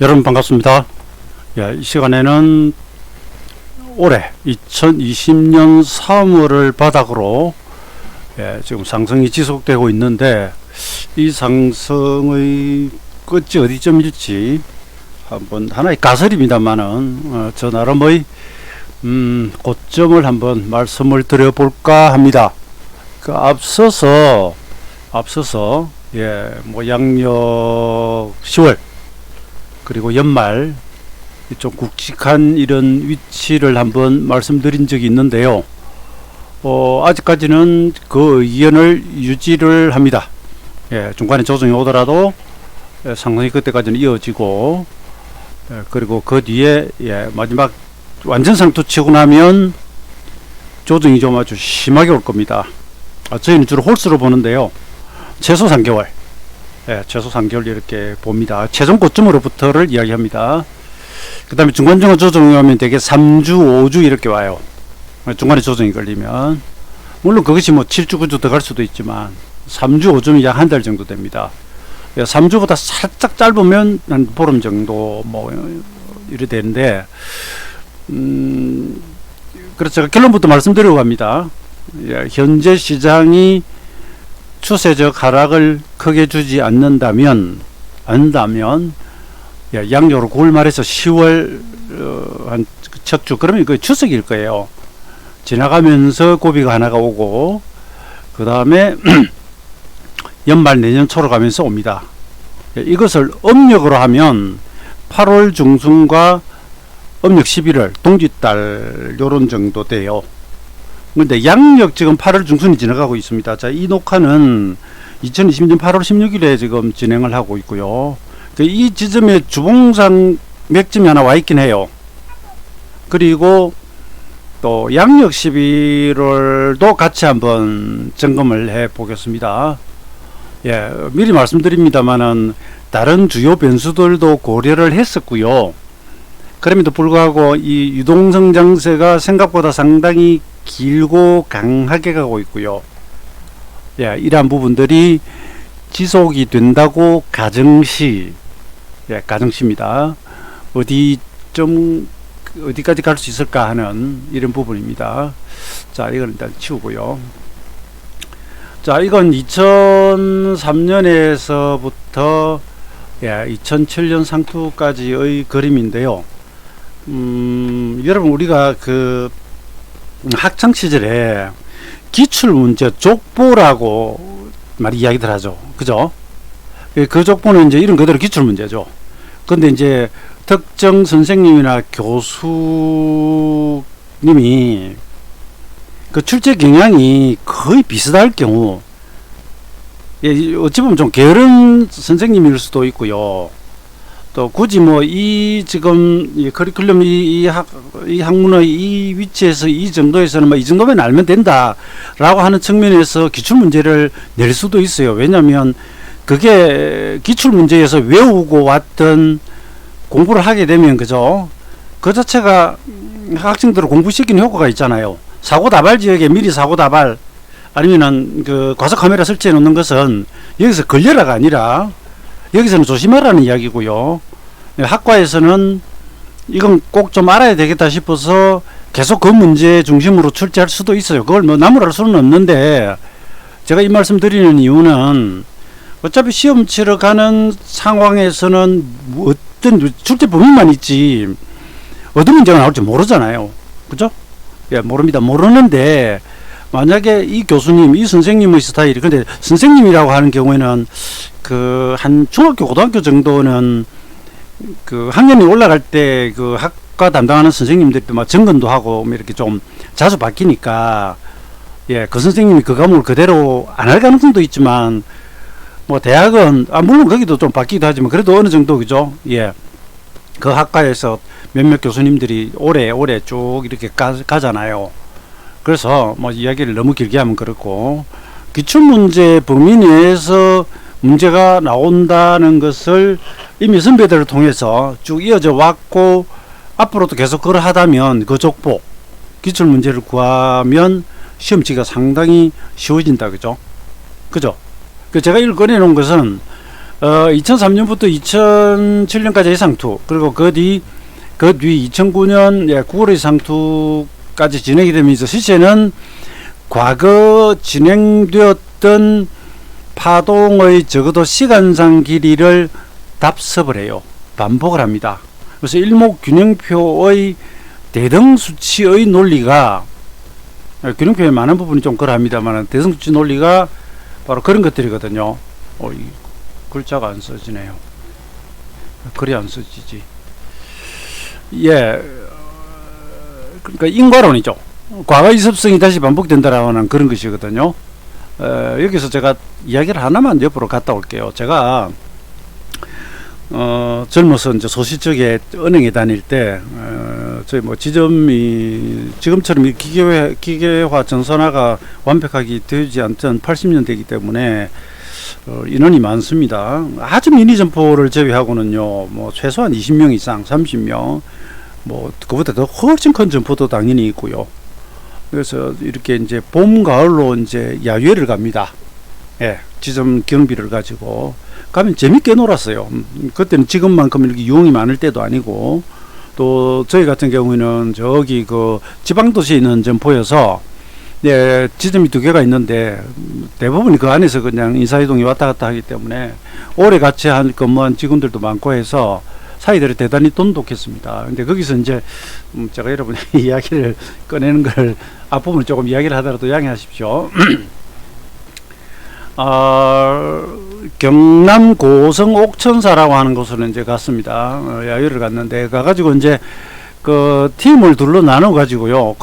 여러분 반갑습니다. 이 시간에는 올해 2020년 3월을 바닥으로 지금 상승이 지속되고 있는데, 이 상승의 끝이 어디쯤일지 한번 하나의 가설입니다만은 저 나름의 고점을 한번 말씀을 드려볼까 합니다. 앞서서 양력 10월 그리고 연말 좀 굵직한 이런 위치를 한번 말씀드린 적이 있는데요. 아직까지는 그 의견을 유지를 합니다. 중간에 조정이 오더라도 상승이 그때까지는 이어지고, 그리고 그 뒤에 마지막 완전 상투 치고 나면 조정이 좀 아주 심하게 올 겁니다. 저희는 주로 홀수로 보는데요. 최소 3개월, 최소 3개월 이렇게 봅니다. 최종 고점으로부터를 이야기합니다. 그 다음에 중간중간 조정이 오면 되게 3주, 5주 이렇게 와요. 중간에 조정이 걸리면. 물론 그것이 뭐 7주, 9주 더 갈 수도 있지만 3주, 5주면 약 한 달 정도 됩니다. 3주보다 살짝 짧으면 한 보름 정도 뭐 이래 되는데, 그래서 제가 결론부터 말씀드리려고 합니다. 현재 시장이 추세적 하락을 크게 주지 않는다면 양력으로 9월 말에서 10월 한 첫 주, 그러면 그 추석일 거예요. 지나가면서 고비가 하나가 오고, 그 다음에 연말 내년 초로 가면서 옵니다. 이것을 음력으로 하면 8월 중순과 음력 11월 동짓달 요런 정도 돼요. 근데 양력 지금 8월 중순이 지나가고 있습니다. 자, 이 녹화는 2020년 8월 16일에 지금 진행을 하고 있고요. 이 지점에 주봉상 맥점이 하나 와 있긴 해요. 그리고 또 양력 11월도 같이 한번 점검을 해 보겠습니다. 미리 말씀드립니다만은 다른 주요 변수들도 고려를 했었고요. 그럼에도 불구하고 이 유동성 장세가 생각보다 상당히 길고 강하게 가고 있고요. 이러한 부분들이 지속이 된다고 가정시입니다. 어디까지 갈 수 있을까 하는 이런 부분입니다. 자, 이건 일단 치우고요. 자, 이건 2003년에서부터 2007년 상투까지의 그림인데요. 여러분, 우리가 그 학창 시절에 기출문제 족보라고 많이 이야기들 하죠. 그죠? 그 족보는 이제 이름 그대로 기출문제죠. 근데 이제 특정 선생님이나 교수님이 그 출제 경향이 거의 비슷할 경우, 어찌 보면 좀 게으른 선생님일 수도 있고요. 또 굳이 뭐 이 지금 이 커리큘럼 이 학문의 이 위치에서 이 정도에서는 뭐 이 정도면 알면 된다라고 하는 측면에서 기출 문제를 낼 수도 있어요. 왜냐하면 그게 기출 문제에서 외우고 왔던 공부를 하게 되면, 그죠? 그 자체가 학생들을 공부시키는 효과가 있잖아요. 사고다발 지역에 미리 사고다발 아니면은 그 과속 카메라 설치해 놓는 것은 여기서 걸려라가 아니라 여기서는 조심하라는 이야기고요. 학과에서는 이건 꼭 좀 알아야 되겠다 싶어서 계속 그 문제 중심으로 출제할 수도 있어요. 그걸 뭐 나무랄 수는 없는데, 제가 이 말씀 드리는 이유는 어차피 시험 치러 가는 상황에서는 어떤 출제 범위만 있지 어떤 문제가 나올지 모르잖아요. 그죠? 모릅니다. 모르는데 만약에 이 교수님, 이 선생님의 스타일이, 근데 선생님이라고 하는 경우에는 그 한 중학교, 고등학교 정도는 그 학년이 올라갈 때 그 학과 담당하는 선생님들이 막 점검도 하고 이렇게 좀 자주 바뀌니까, 그 선생님이 그 과목을 그대로 안 할 가능성도 있지만, 뭐 대학은 물론 거기도 좀 바뀌기도 하지만 그래도 어느 정도, 그죠? 그 학과에서 몇몇 교수님들이 오래 쭉 이렇게 가잖아요. 그래서 뭐 이야기를 너무 길게 하면 그렇고, 기출문제 범위 내에서 문제가 나온다는 것을 이미 선배들을 통해서 쭉 이어져 왔고, 앞으로도 계속 그러하다면 그 족보 기출문제를 구하면 시험치기가 상당히 쉬워진다. 그죠? 제가 이걸 꺼내놓은 것은 2003년부터 2007년까지 해상투, 그리고 그 뒤 2009년 9월의 해상투까지 진행이 되면서 실제는 과거 진행되었던 파동의 적어도 시간상 길이를 답습을 해요. 반복을 합니다. 그래서 일목균형표의 대등수치의 논리가, 균형표에 많은 부분이 좀 그러합니다만 대등수치 논리가 바로 그런 것들이거든요. 이 글자가 안 써지네요. 글이 안 써지지. 예, 그러니까 인과론이죠. 과거의 습성이 다시 반복된다라는 그런 것이거든요. 여기서 제가 이야기를 하나만 옆으로 갔다 올게요. 제가 젊어서 이제 소시적에 은행에 다닐 때 저희 뭐 지점이 지금처럼 기계화 전산화가 완벽하게 되지 않던 80년대이기 때문에 인원이 많습니다. 아주 미니 점포를 제외하고는요, 뭐 최소한 20명 이상, 30명, 뭐 그보다 더 훨씬 큰 점포도 당연히 있고요. 그래서 이렇게 이제 봄, 가을로 이제 야외를 갑니다. 예, 지점 경비를 가지고 가면 재밌게 놀았어요. 그때는 지금만큼 이렇게 유흥이 많을 때도 아니고, 또 저희 같은 경우에는 저기 그 지방도시에 있는 점포여서 네, 지점이 2개가 있는데 대부분 그 안에서 그냥 인사이동이 왔다 갔다 하기 때문에 오래 같이 근무한 직원들도 많고 해서 사이들이 대단히 돈독했습니다. 근데 거기서 이제 제가 여러분 이야기를 꺼내는 걸 앞부분을 조금 이야기를 하더라도 양해하십시오. 경남 고성 옥천사라고 하는 곳으로 이제 갔습니다. 야유를 갔는데 가가지고 이제 그 팀을 둘러 나눠 가지고요,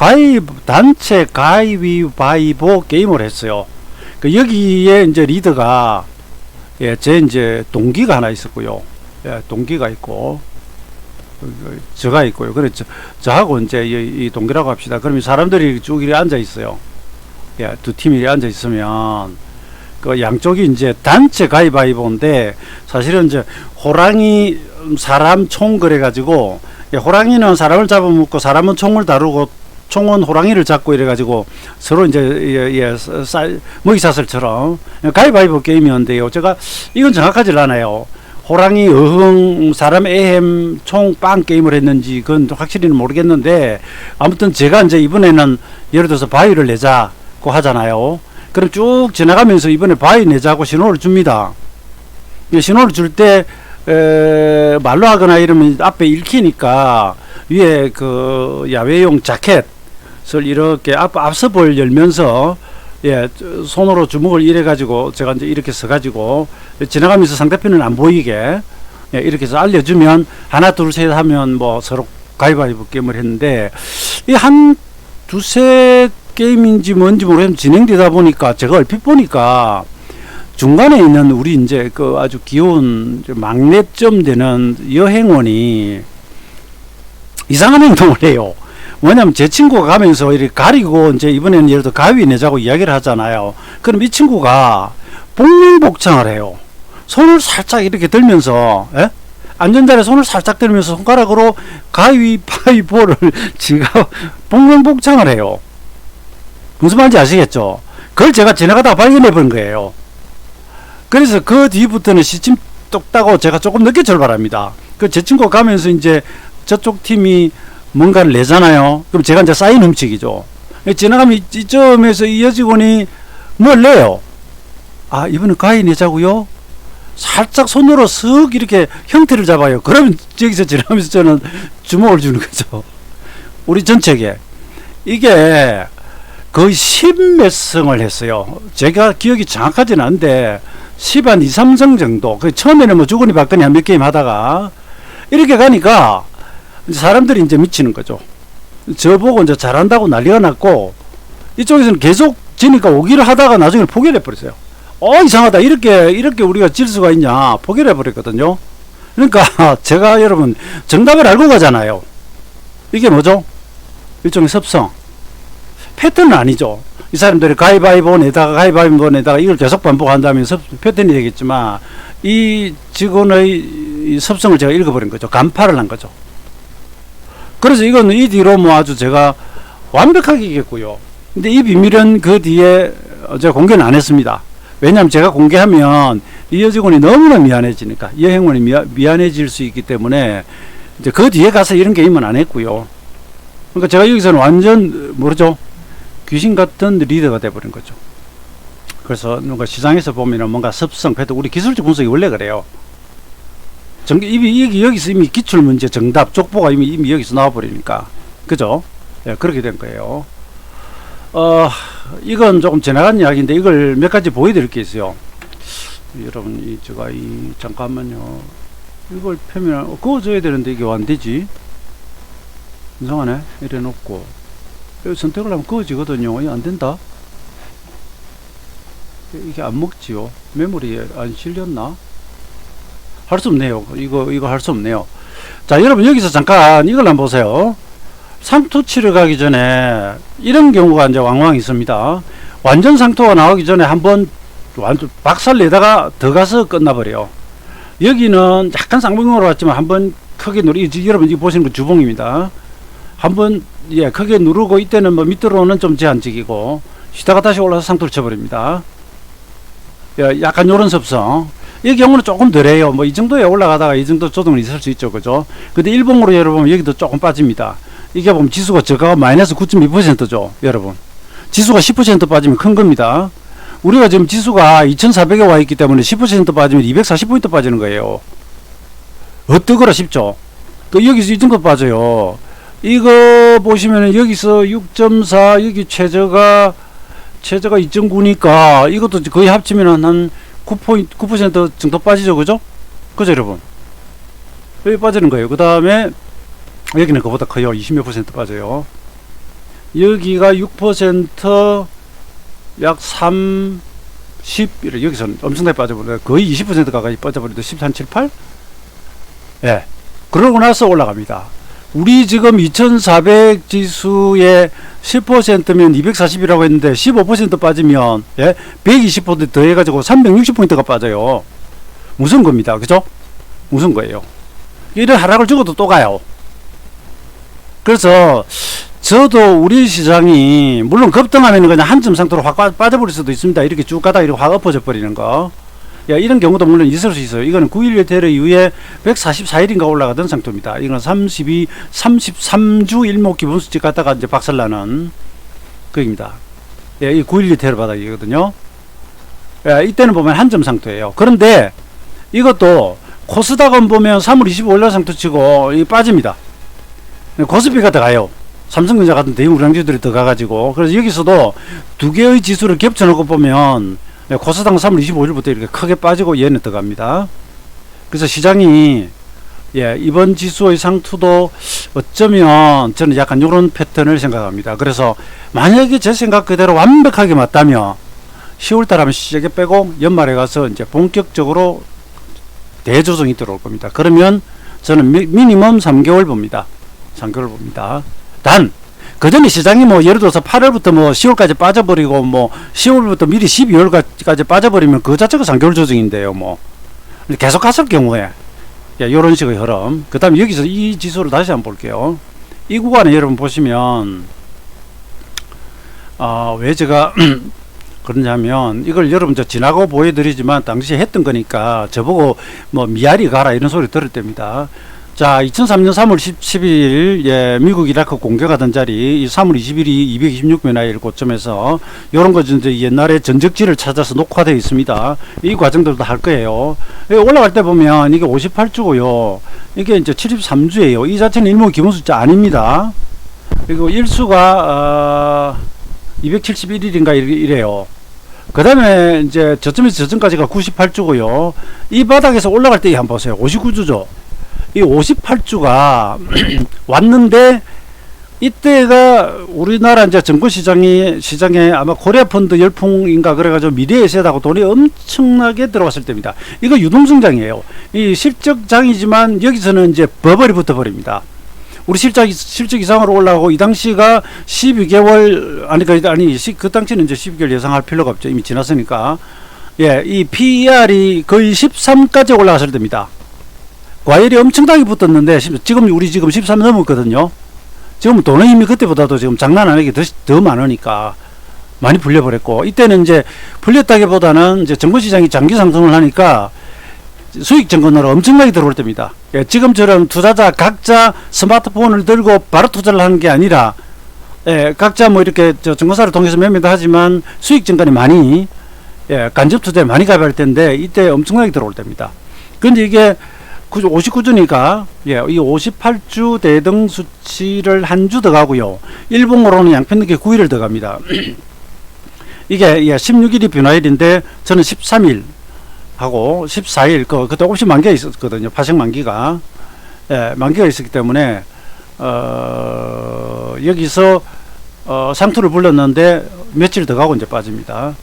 단체 가위바위보 게임을 했어요. 그 여기에 이제 리더가 제 이제 동기가 하나 있었고요. 동기가 있고 저가 있고요. 그래 저하고 이제 이 동기라고 합시다. 그러면 사람들이 쭉 이렇게 앉아 있어요. 두 팀이 앉아 있으면 그 양쪽이 이제 단체 가위바위보인데, 사실은 이제 호랑이 사람 총 그래 가지고 호랑이는 사람을 잡아먹고 사람은 총을 다루고 총은 호랑이를 잡고 이래 가지고 서로 이제 먹이사슬처럼 가위바위보 게임이었는데요. 제가 이건 정확하지 않아요. 호랑이 어흥 사람 에헴 총 빵 게임을 했는지 그건 확실히는 모르겠는데, 아무튼 제가 이제 이번에는 예를 들어서 바위를 내자고 하잖아요. 그럼 쭉 지나가면서 이번에 바위 내자고 신호를 줍니다. 신호를 줄 때 말로 하거나 이러면 앞에 읽히니까 위에 그 야외용 자켓을 이렇게 앞섭을 열면서 손으로 주먹을 이래 가지고 제가 이제 이렇게 서 가지고 지나가면서 상대편은 안 보이게 이렇게 해서 알려주면 하나 둘 셋 하면 뭐 서로 가위바위보 게임을 했는데, 이 한 두세 게임인지 뭔지 모르겠는데 진행되다 보니까 제가 얼핏 보니까 중간에 있는 우리 이제 그 아주 귀여운 막내점 되는 여행원이 이상한 행동을 해요. 뭐냐면 제 친구가 가면서 이렇게 가리고 이제 이번에는 예를 들어 가위 내자고 이야기를 하잖아요. 그럼 이 친구가 복면복창을 해요. 손을 살짝 이렇게 들면서, 안전자리에 손을 살짝 들면서 손가락으로 가위바위보를 지가 복면복창을 해요. 무슨 말인지 아시겠죠? 그걸 제가 지나가다가 발견해 본 거예요. 그래서 그 뒤부터는 시침 똑따고 제가 조금 늦게 출발합니다. 그 제 친구가 가면서 이제 저쪽 팀이 뭔가를 내잖아요. 그럼 제가 이제 사인 훔치기죠. 지나가면 이점에서 이 여직원이 뭘 내요. 이번엔 가위 내자고요? 살짝 손으로 쓱 이렇게 형태를 잡아요. 그러면 저기서 지나가면서 저는 주먹을 주는 거죠. 우리 전체에. 이게 거의 10몇 승을 했어요. 제가 기억이 정확하진 않은데 10 한 2, 3승 정도. 처음에는 뭐 주거니 받거니 한 몇 게임 하다가 이렇게 가니까 사람들이 이제 미치는 거죠. 저보고 이제 잘한다고 난리가 났고, 이쪽에서는 계속 지니까 오기를 하다가 나중에 포기를 해버렸어요. 이상하다. 이렇게 우리가 질 수가 있냐. 포기를 해버렸거든요. 그러니까 제가 여러분 정답을 알고 가잖아요. 이게 뭐죠? 일종의 습성. 패턴은 아니죠. 이 사람들이 가위바위보 내다가 이걸 계속 반복한다면 패턴이 되겠지만, 이 직원의 이 습성을 제가 읽어버린 거죠. 간파를 한 거죠. 그래서 이거는 이 뒤로 뭐 아주 제가 완벽하게 이겼고요. 근데 이 비밀은 그 뒤에 제가 공개는 안 했습니다. 왜냐하면 제가 공개하면 이 여직원이 너무나 미안해지니까, 이 여행원이 미안해질 수 있기 때문에 이제 그 뒤에 가서 이런 게임은 안 했고요. 그러니까 제가 여기서는 완전 모르죠, 귀신 같은 리더가 돼버린 거죠. 그래서 뭔가 시장에서 보면은 뭔가 습성, 패턴, 우리 기술적 분석이 원래 그래요. 여기서 이미 기출문제 정답 족보가 이미 여기서 나와버리니까, 그죠? 예, 그렇게 된 거예요. 이건 조금 지나간 이야기인데 이걸 몇 가지 보여드릴 게 있어요. 여러분, 제가 잠깐만요. 이걸 펴면 그어줘야 되는데 이게 왜 안 되지? 이상하네. 이래 놓고 선택을 하면 그어지거든요. 이게 안 된다. 이게 안 먹지요. 메모리에 안 실렸나? 할 수 없네요. 이거 할 수 없네요. 자, 여러분 여기서 잠깐 이걸 한번 보세요. 상투 치러 가기 전에 이런 경우가 이제 왕왕 있습니다. 완전 상투가 나오기 전에 한번 완전 박살 내다가 더 가서 끝나버려요. 여기는 약간 쌍방으로 왔지만 한번 크게 여러분 이거 보시는 거 주봉입니다. 한번 크게 누르고, 이때는 뭐 밑으로는 좀 제한적이고 쉬다가 다시 올라서 상투를 쳐버립니다. 약간 요런 습성. 이 경우는 조금 덜해요. 뭐 이 정도에 올라가다가 이 정도 조정은 있을 수 있죠, 그죠? 근데 일봉으로 여러분 여기도 조금 빠집니다. 이게 보면 지수가 저가가 마이너스 9.2%죠, 여러분. 지수가 10% 빠지면 큰 겁니다. 우리가 지금 지수가 2400에 와 있기 때문에 10% 빠지면 240포인트 빠지는 거예요. 어떠거라 싶죠? 또 여기서 이 정도 빠져요. 이거 보시면은 여기서 6.4, 여기 최저가 2.9니까 이것도 거의 합치면 한 9% 정도 빠지죠, 그죠? 그죠, 여러분? 여기 빠지는 거예요. 그 다음에 여기는 그보다 커요. 20몇 % 빠져요. 여기가 6%, 약 30, 여기서는 엄청나게 빠져버려요. 거의 20% 가까이 빠져버리도 13, 7, 8? 예. 그러고 나서 올라갑니다. 우리 지금 2400 지수의 10%면 240이라고 했는데 15% 빠지면 120% 더해가지고 360포인트가 빠져요. 무슨 겁니다. 그죠? 무슨 거예요. 이런 하락을 주고도 또 가요. 그래서 저도 우리 시장이 물론 급등하면 그냥 한점 상태로 확 빠져버릴 수도 있습니다. 이렇게 쭉 가다가 이렇게 확 엎어져 버리는 거. 이런 경우도 물론 있을 수 있어요. 이거는 9.11 테러 이후에 144일인가 올라가던 상태입니다. 이건 33주 일목 기본수치 갔다가 이제 박살나는 거입니다. 이 9.11 테러 바닥이거든요. 이때는 보면 한점 상태예요. 그런데 이것도 코스닥은 보면 3월 25일 올라 상태 치고 빠집니다. 코스피가 들어가요. 삼성전자 같은 대형 우량주들이 들어가가지고. 그래서 여기서도 두 개의 지수를 겹쳐놓고 보면 코스닥은 3월 25일부터 이렇게 크게 빠지고 얘는 들어갑니다. 그래서 시장이 이번 지수의 상투도 어쩌면 저는 약간 이런 패턴을 생각합니다. 그래서 만약에 제 생각 그대로 완벽하게 맞다면 10월달 하면 시작에 빼고 연말에 가서 이제 본격적으로 대조정이 들어올 겁니다. 그러면 저는 미니멈 3개월 봅니다. 3개월 봅니다. 단, 그 전에 시장이 뭐 예를 들어서 8월부터 뭐 10월까지 빠져버리고 뭐 10월부터 미리 12월까지 빠져버리면 그 자체가 3개월 조정인데요. 뭐 계속 갔을 경우에 이런 식의 흐름. 그 다음에 여기서 이 지수를 다시 한번 볼게요. 이 구간에 여러분 보시면 왜 제가 그러냐면 이걸 여러분 저 지나고 보여드리지만 당시에 했던 거니까 저보고 뭐 미아리 가라 이런 소리 들을 때입니다. 자, 2003년 3월 10일 미국 이라크 공격하던 자리 3월 20일이 226변화일 고점에서 요런 거 이제 옛날에 전적지를 찾아서 녹화되어 있습니다. 이 과정들도 할 거예요. 올라갈 때 보면 이게 58주고요. 이게 이제 73주예요. 이 자체는 일목 기본 숫자 아닙니다. 그리고 일수가 271일인가 이래요. 그 다음에 이제 저점에서 저점까지가 98주고요. 이 바닥에서 올라갈 때 한번 보세요. 59주죠. 이 58주가 왔는데 이때가 우리나라 이제 증권시장에 아마 코리아 펀드 열풍인가 그래가지고 미래에셋하고 돈이 엄청나게 들어왔을 때입니다. 이거 유동성장이에요. 이 실적장이지만 여기서는 이제 버블이 붙어버립니다. 우리 실적 이상으로 올라가고 이 당시가 12개월 그 당시는 이제 12개월 예상할 필요가 없죠. 이미 지났으니까. 이 PER이 거의 13까지 올라갔을 때입니다. 과열이 엄청나게 붙었는데 우리 지금 13 넘었거든요. 지금 돈의 힘이 그때보다도 지금 장난 아니게 더 많으니까 많이 불려버렸고, 이때는 이제 불렸다기보다는 이제 정보시장이 장기 상승을 하니까 수익 증권으로 엄청나게 들어올 때입니다. 예, 지금처럼 투자자 각자 스마트폰을 들고 바로 투자를 하는 게 아니라, 예, 각자 뭐 이렇게 증권사를 통해서 매매도 하지만 수익 증권이 많이, 예, 간접 투자에 많이 가입할 텐데, 이때 엄청나게 들어올 때입니다. 근데 이게 59주니까, 예, 이 58주 대등 수치를 한 주 더 가고요. 일봉으로는 양평등기 9일을 더 갑니다. 이게, 예, 16일이 변화일인데, 저는 13일 하고 14일, 그때 옵션 만기가 있었거든요. 파생 만기가. 예, 만기가 있었기 때문에, 여기서, 상투를 불렀는데, 며칠 더 가고 이제 빠집니다.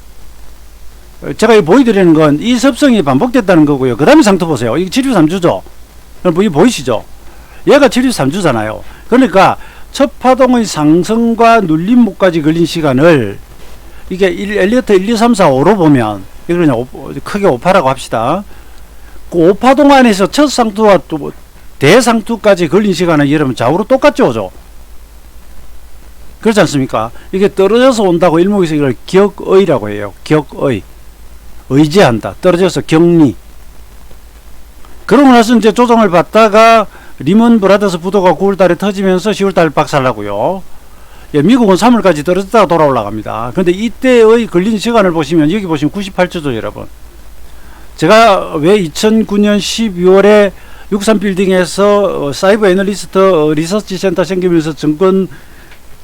제가 보여드리는 건 이 습성이 반복됐다는 거고요. 그 다음에 상투 보세요. 이게 73주죠. 이거 보이시죠? 얘가 73주잖아요. 그러니까 첫 파동의 상승과 눌림목까지 걸린 시간을 이게 엘리어트 1, 2, 3, 4, 5로 보면 이걸 그냥 크게 5파라고 합시다. 그 5파동 안에서 첫 상투와 또 대상투까지 걸린 시간은 여러분 좌우로 똑같죠? 죠? 그렇지 않습니까? 이게 떨어져서 온다고 일목에서 이걸 격의라고 해요. 격의. 의지한다. 떨어져서 격리. 그러고 나서 이제 조정을 받다가 리먼 브라더스 부도가 9월달에 터지면서 10월달 박살나고요. 예, 미국은 3월까지 떨어졌다가 돌아 올라갑니다. 근데 이때의 걸린 시간을 보시면 여기 보시면 98주죠, 여러분. 제가 왜 2009년 12월에 63빌딩에서 사이버 애널리스트 리서치 센터 생기면서 증권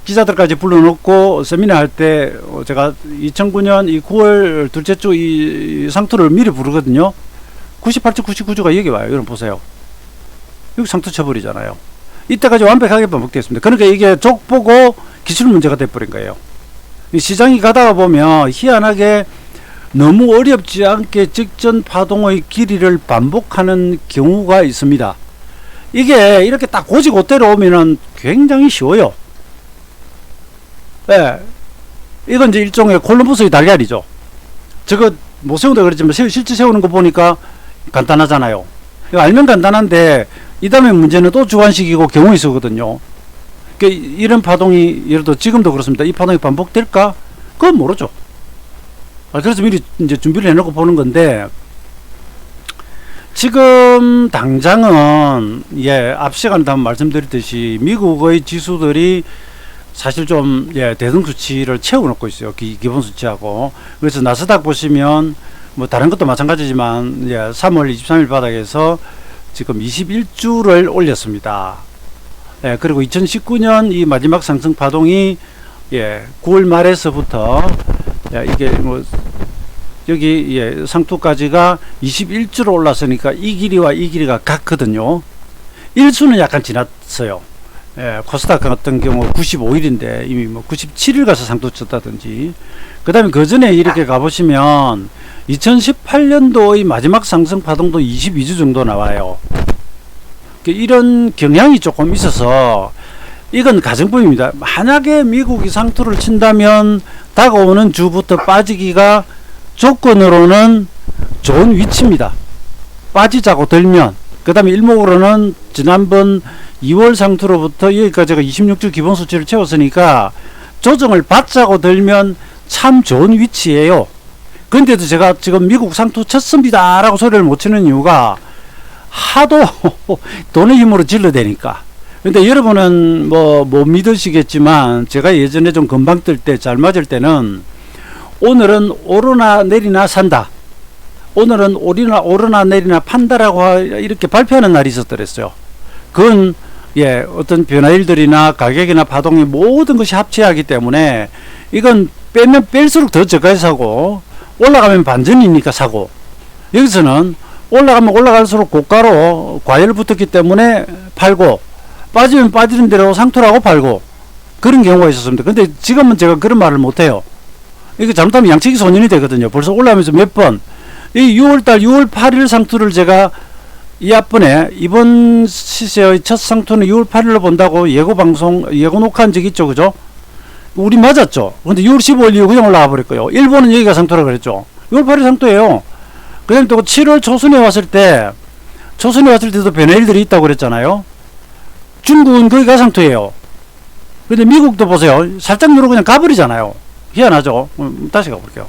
기자들까지 불러놓고 세미나 할 때 제가 2009년 이 9월 둘째 주 이 상투를 미리 부르거든요. 98주, 99주가 여기 와요. 여러분 보세요. 여기 상투 쳐버리잖아요. 이때까지 완벽하게 반복됐습니다. 그러니까 이게 족보고 기술 문제가 돼버린 거예요. 이 시장이 가다가 보면 희한하게 너무 어렵지 않게 직전 파동의 길이를 반복하는 경우가 있습니다. 이게 이렇게 딱 고지고대로 오면은 굉장히 쉬워요. 예, 이건 이제 일종의 콜럼버스의 달걀이죠. 저거 못 세운다 그랬지만 실제 세우는 거 보니까 간단하잖아요. 이거 알면 간단한데 이 다음에 문제는 또 주관식이고 경우의 수거든요. 그러니까 이런 파동이 예를 들어 지금도 그렇습니다. 이 파동이 반복될까? 그건 모르죠. 그래서 미리 이제 준비를 해놓고 보는 건데, 지금 당장은 예, 앞 시간에 한번 말씀드렸듯이 미국의 지수들이 사실 좀, 예, 대등 수치를 채워놓고 있어요. 기본 수치하고. 그래서 나스닥 보시면, 뭐, 다른 것도 마찬가지지만, 예, 3월 23일 바닥에서 지금 21주를 올렸습니다. 예, 그리고 2019년 이 마지막 상승 파동이, 예, 9월 말에서부터, 예, 이게 뭐, 여기, 예, 상투까지가 21주로 올랐으니까 이 길이와 이 길이가 같거든요. 일수는 약간 지났어요. 예, 코스닥 같은 경우 95일인데 이미 뭐 97일 가서 상도 쳤다든지, 그 다음에 그 전에 이렇게 가보시면 2018년도의 마지막 상승 파동도 22주 정도 나와요. 이런 경향이 조금 있어서 이건 가정법입니다. 만약에 미국이 상투를 친다면 다가오는 주부터 빠지기가 조건으로는 좋은 위치입니다. 빠지자고 들면. 그 다음에 일목으로는 지난번 2월 상투로부터 여기까지가 26주 기본 수치를 채웠으니까 조정을 받자고 들면 참 좋은 위치예요. 근데도 제가 지금 미국 상투 쳤습니다 라고 소리를 못 치는 이유가 하도 돈의 힘으로 질러대니까. 근데 여러분은 뭐 못 믿으시겠지만 제가 예전에 좀 금방 뜰 때 잘 맞을 때는 오늘은 오르나 내리나 산다, 오늘은 오르나 내리나 판다라고 이렇게 발표하는 날이 있었더랬어요. 그건 예, 어떤 변화일들이나 가격이나 파동이 모든 것이 합치하기 때문에 이건 빼면 뺄수록 더 저가에 사고, 올라가면 반전이니까 사고, 여기서는 올라가면 올라갈수록 고가로 과열 붙었기 때문에 팔고, 빠지면 빠지는 대로 상투라고 팔고, 그런 경우가 있었습니다. 근데 지금은 제가 그런 말을 못해요. 이게 잘못하면 양치기 소년이 되거든요. 벌써 올라가면서 몇 번, 이 6월달 6월 8일 상투를 제가 이 앞번에 이번 시세의 첫 상투는 6월 8일로 본다고 예고 녹화한 적 있죠, 그죠? 우리 맞았죠. 근데 6월 15일 이후 그냥 올라가 버렸고요. 일본은 여기가 상투라 그랬죠. 6월 8일 상투예요. 그다음에 또 7월 초순에 왔을 때도 변화일들이 있다고 그랬잖아요. 중국은 거기가 상투예요. 근데 미국도 보세요. 살짝 누르고 그냥 가버리잖아요. 희한하죠. 다시 가볼게요.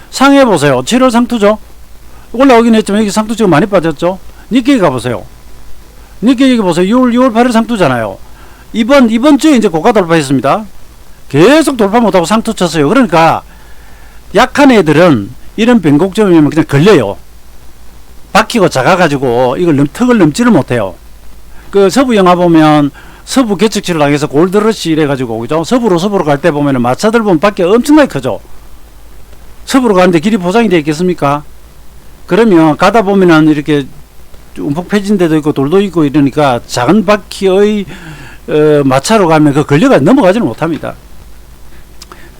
상해 보세요. 7월 상투죠. 올라오긴 했지만 여기 상투 지금 많이 빠졌죠. 니케이 가보세요. 니케이 여기 보세요. 6월 8일 상투잖아요. 이번 주에 이제 고가 돌파했습니다. 계속 돌파 못하고 상투 쳤어요. 그러니까 약한 애들은 이런 변곡점이면 그냥 걸려요. 박히고 작아가지고 이걸 턱을 넘지를 못해요. 그 서부 영화 보면 서부 개척지를 당해서 골드러시 이래가지고 그죠? 서부로 갈 때 보면은 마차들 보면 밖에 엄청나게 크죠. 서부로 가는데 길이 보장이 되어 있겠습니까? 그러면 가다 보면은 이렇게 움푹 패진 데도 있고 돌도 있고 이러니까 작은 바퀴의 마차로 가면 그 걸려가 넘어가지는 못합니다.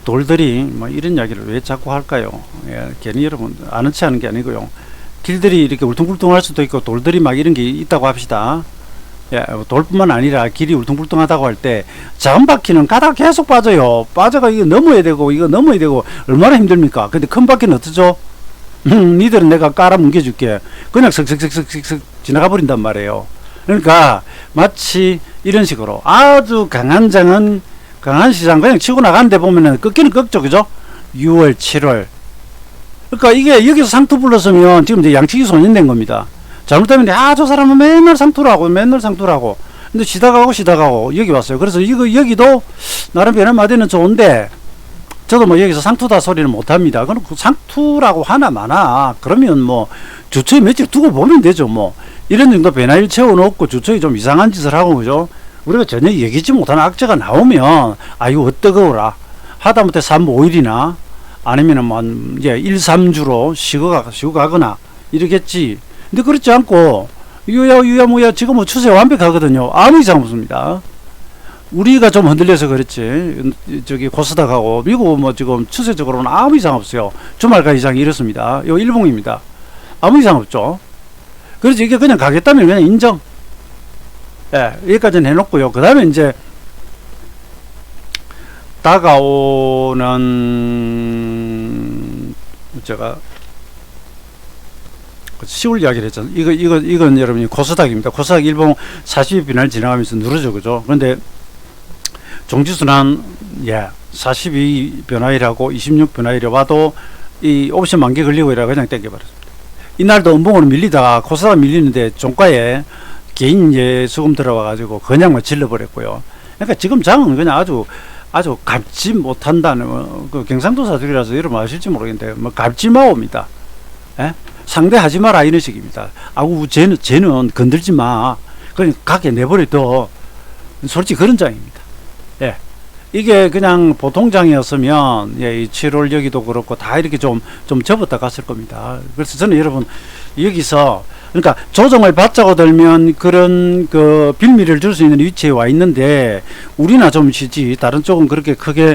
돌들이 뭐 이런 이야기를 왜 자꾸 할까요? 예, 괜히 여러분 아는 체 하는 게 아니고요. 길들이 이렇게 울퉁불퉁할 수도 있고 돌들이 막 이런 게 있다고 합시다. 예, 돌뿐만 아니라 길이 울퉁불퉁하다고 할 때 작은 바퀴는 가다가 계속 빠져요. 빠져가 이거 넘어야 되고 이거 넘어야 되고 얼마나 힘듭니까? 근데 큰 바퀴는 어떠죠? 니들은 내가 깔아 뭉개줄게. 그냥 슥슥슥슥슥 지나가 버린단 말이에요. 그러니까 마치 이런 식으로 아주 강한 시장 그냥 치고 나가는데 보면은 꺾기는 꺾죠. 그죠? 6월 7월 그러니까 이게 여기서 상투 불렀으면 지금 이제 양치기 손인된 겁니다. 잘못하면 저 사람은 맨날 상투라고 근데 쉬다가고 여기 왔어요. 그래서 여기도 나름 변화마디는 좋은데 저도 뭐 여기서 상투다 소리는 못합니다. 그럼 그 상투라고 하나 마나 그러면 뭐 주초에 며칠 두고 보면 되죠. 뭐 이런 정도 변화일 채워놓고 주초에 좀 이상한 짓을 하고 그죠? 우리가 전혀 얘기지 못하는 악재가 나오면 이거 어떠거라 하다못해 3, 5일이나 아니면은 뭐 이제 1, 3주로 쉬고 가거나 이러겠지. 근데 그렇지 않고 유야 지금 뭐 추세 완벽하거든요. 아무 이상 없습니다. 우리가 좀 흔들려서 그렇지 저기 코스닥하고 미국 뭐 지금 추세적으로는 아무 이상 없어요. 주말가 이상이 이렇습니다. 요 일봉입니다. 아무 이상 없죠. 그래서 이게 그냥 가겠다면 그냥 인정. 예, 여기까지는 해놓고요. 그 다음에 이제 다가오는 제가 10월 이야기를 했잖아요. 이건 여러분이 코스닥입니다. 코스닥 일봉 40일 변화를 지나가면서 누르죠. 그죠? 그런데 종지순환 42 변화일하고 26 변화일에 와도 이 옵션 만개 걸리고 이라 그냥 땡겨버렸습니다. 이날도 음봉으로 밀리다가 코스닥 밀리는데 종가에 개인 수금 들어와가지고 그냥 뭐 질러버렸고요. 그러니까 지금 장은 그냥 아주 갚지 못한다는 그 경상도사들이라서 여러분 아실지 모르겠는데 뭐 갚지마옵니다. 예? 상대하지 마라 이런 식입니다. 쟤는 건들지 마. 그냥 가게 내버려둬. 솔직히 그런 장입니다. 예. 이게 그냥 보통 장이었으면 이 7월 여기도 그렇고 다 이렇게 좀 접었다 갔을 겁니다. 그래서 저는 여러분 여기서 그러니까 조정을 받자고 들면 그런 그 빌미를 줄 수 있는 위치에 와 있는데 우리나 좀 쉬지 다른 쪽은 그렇게 크게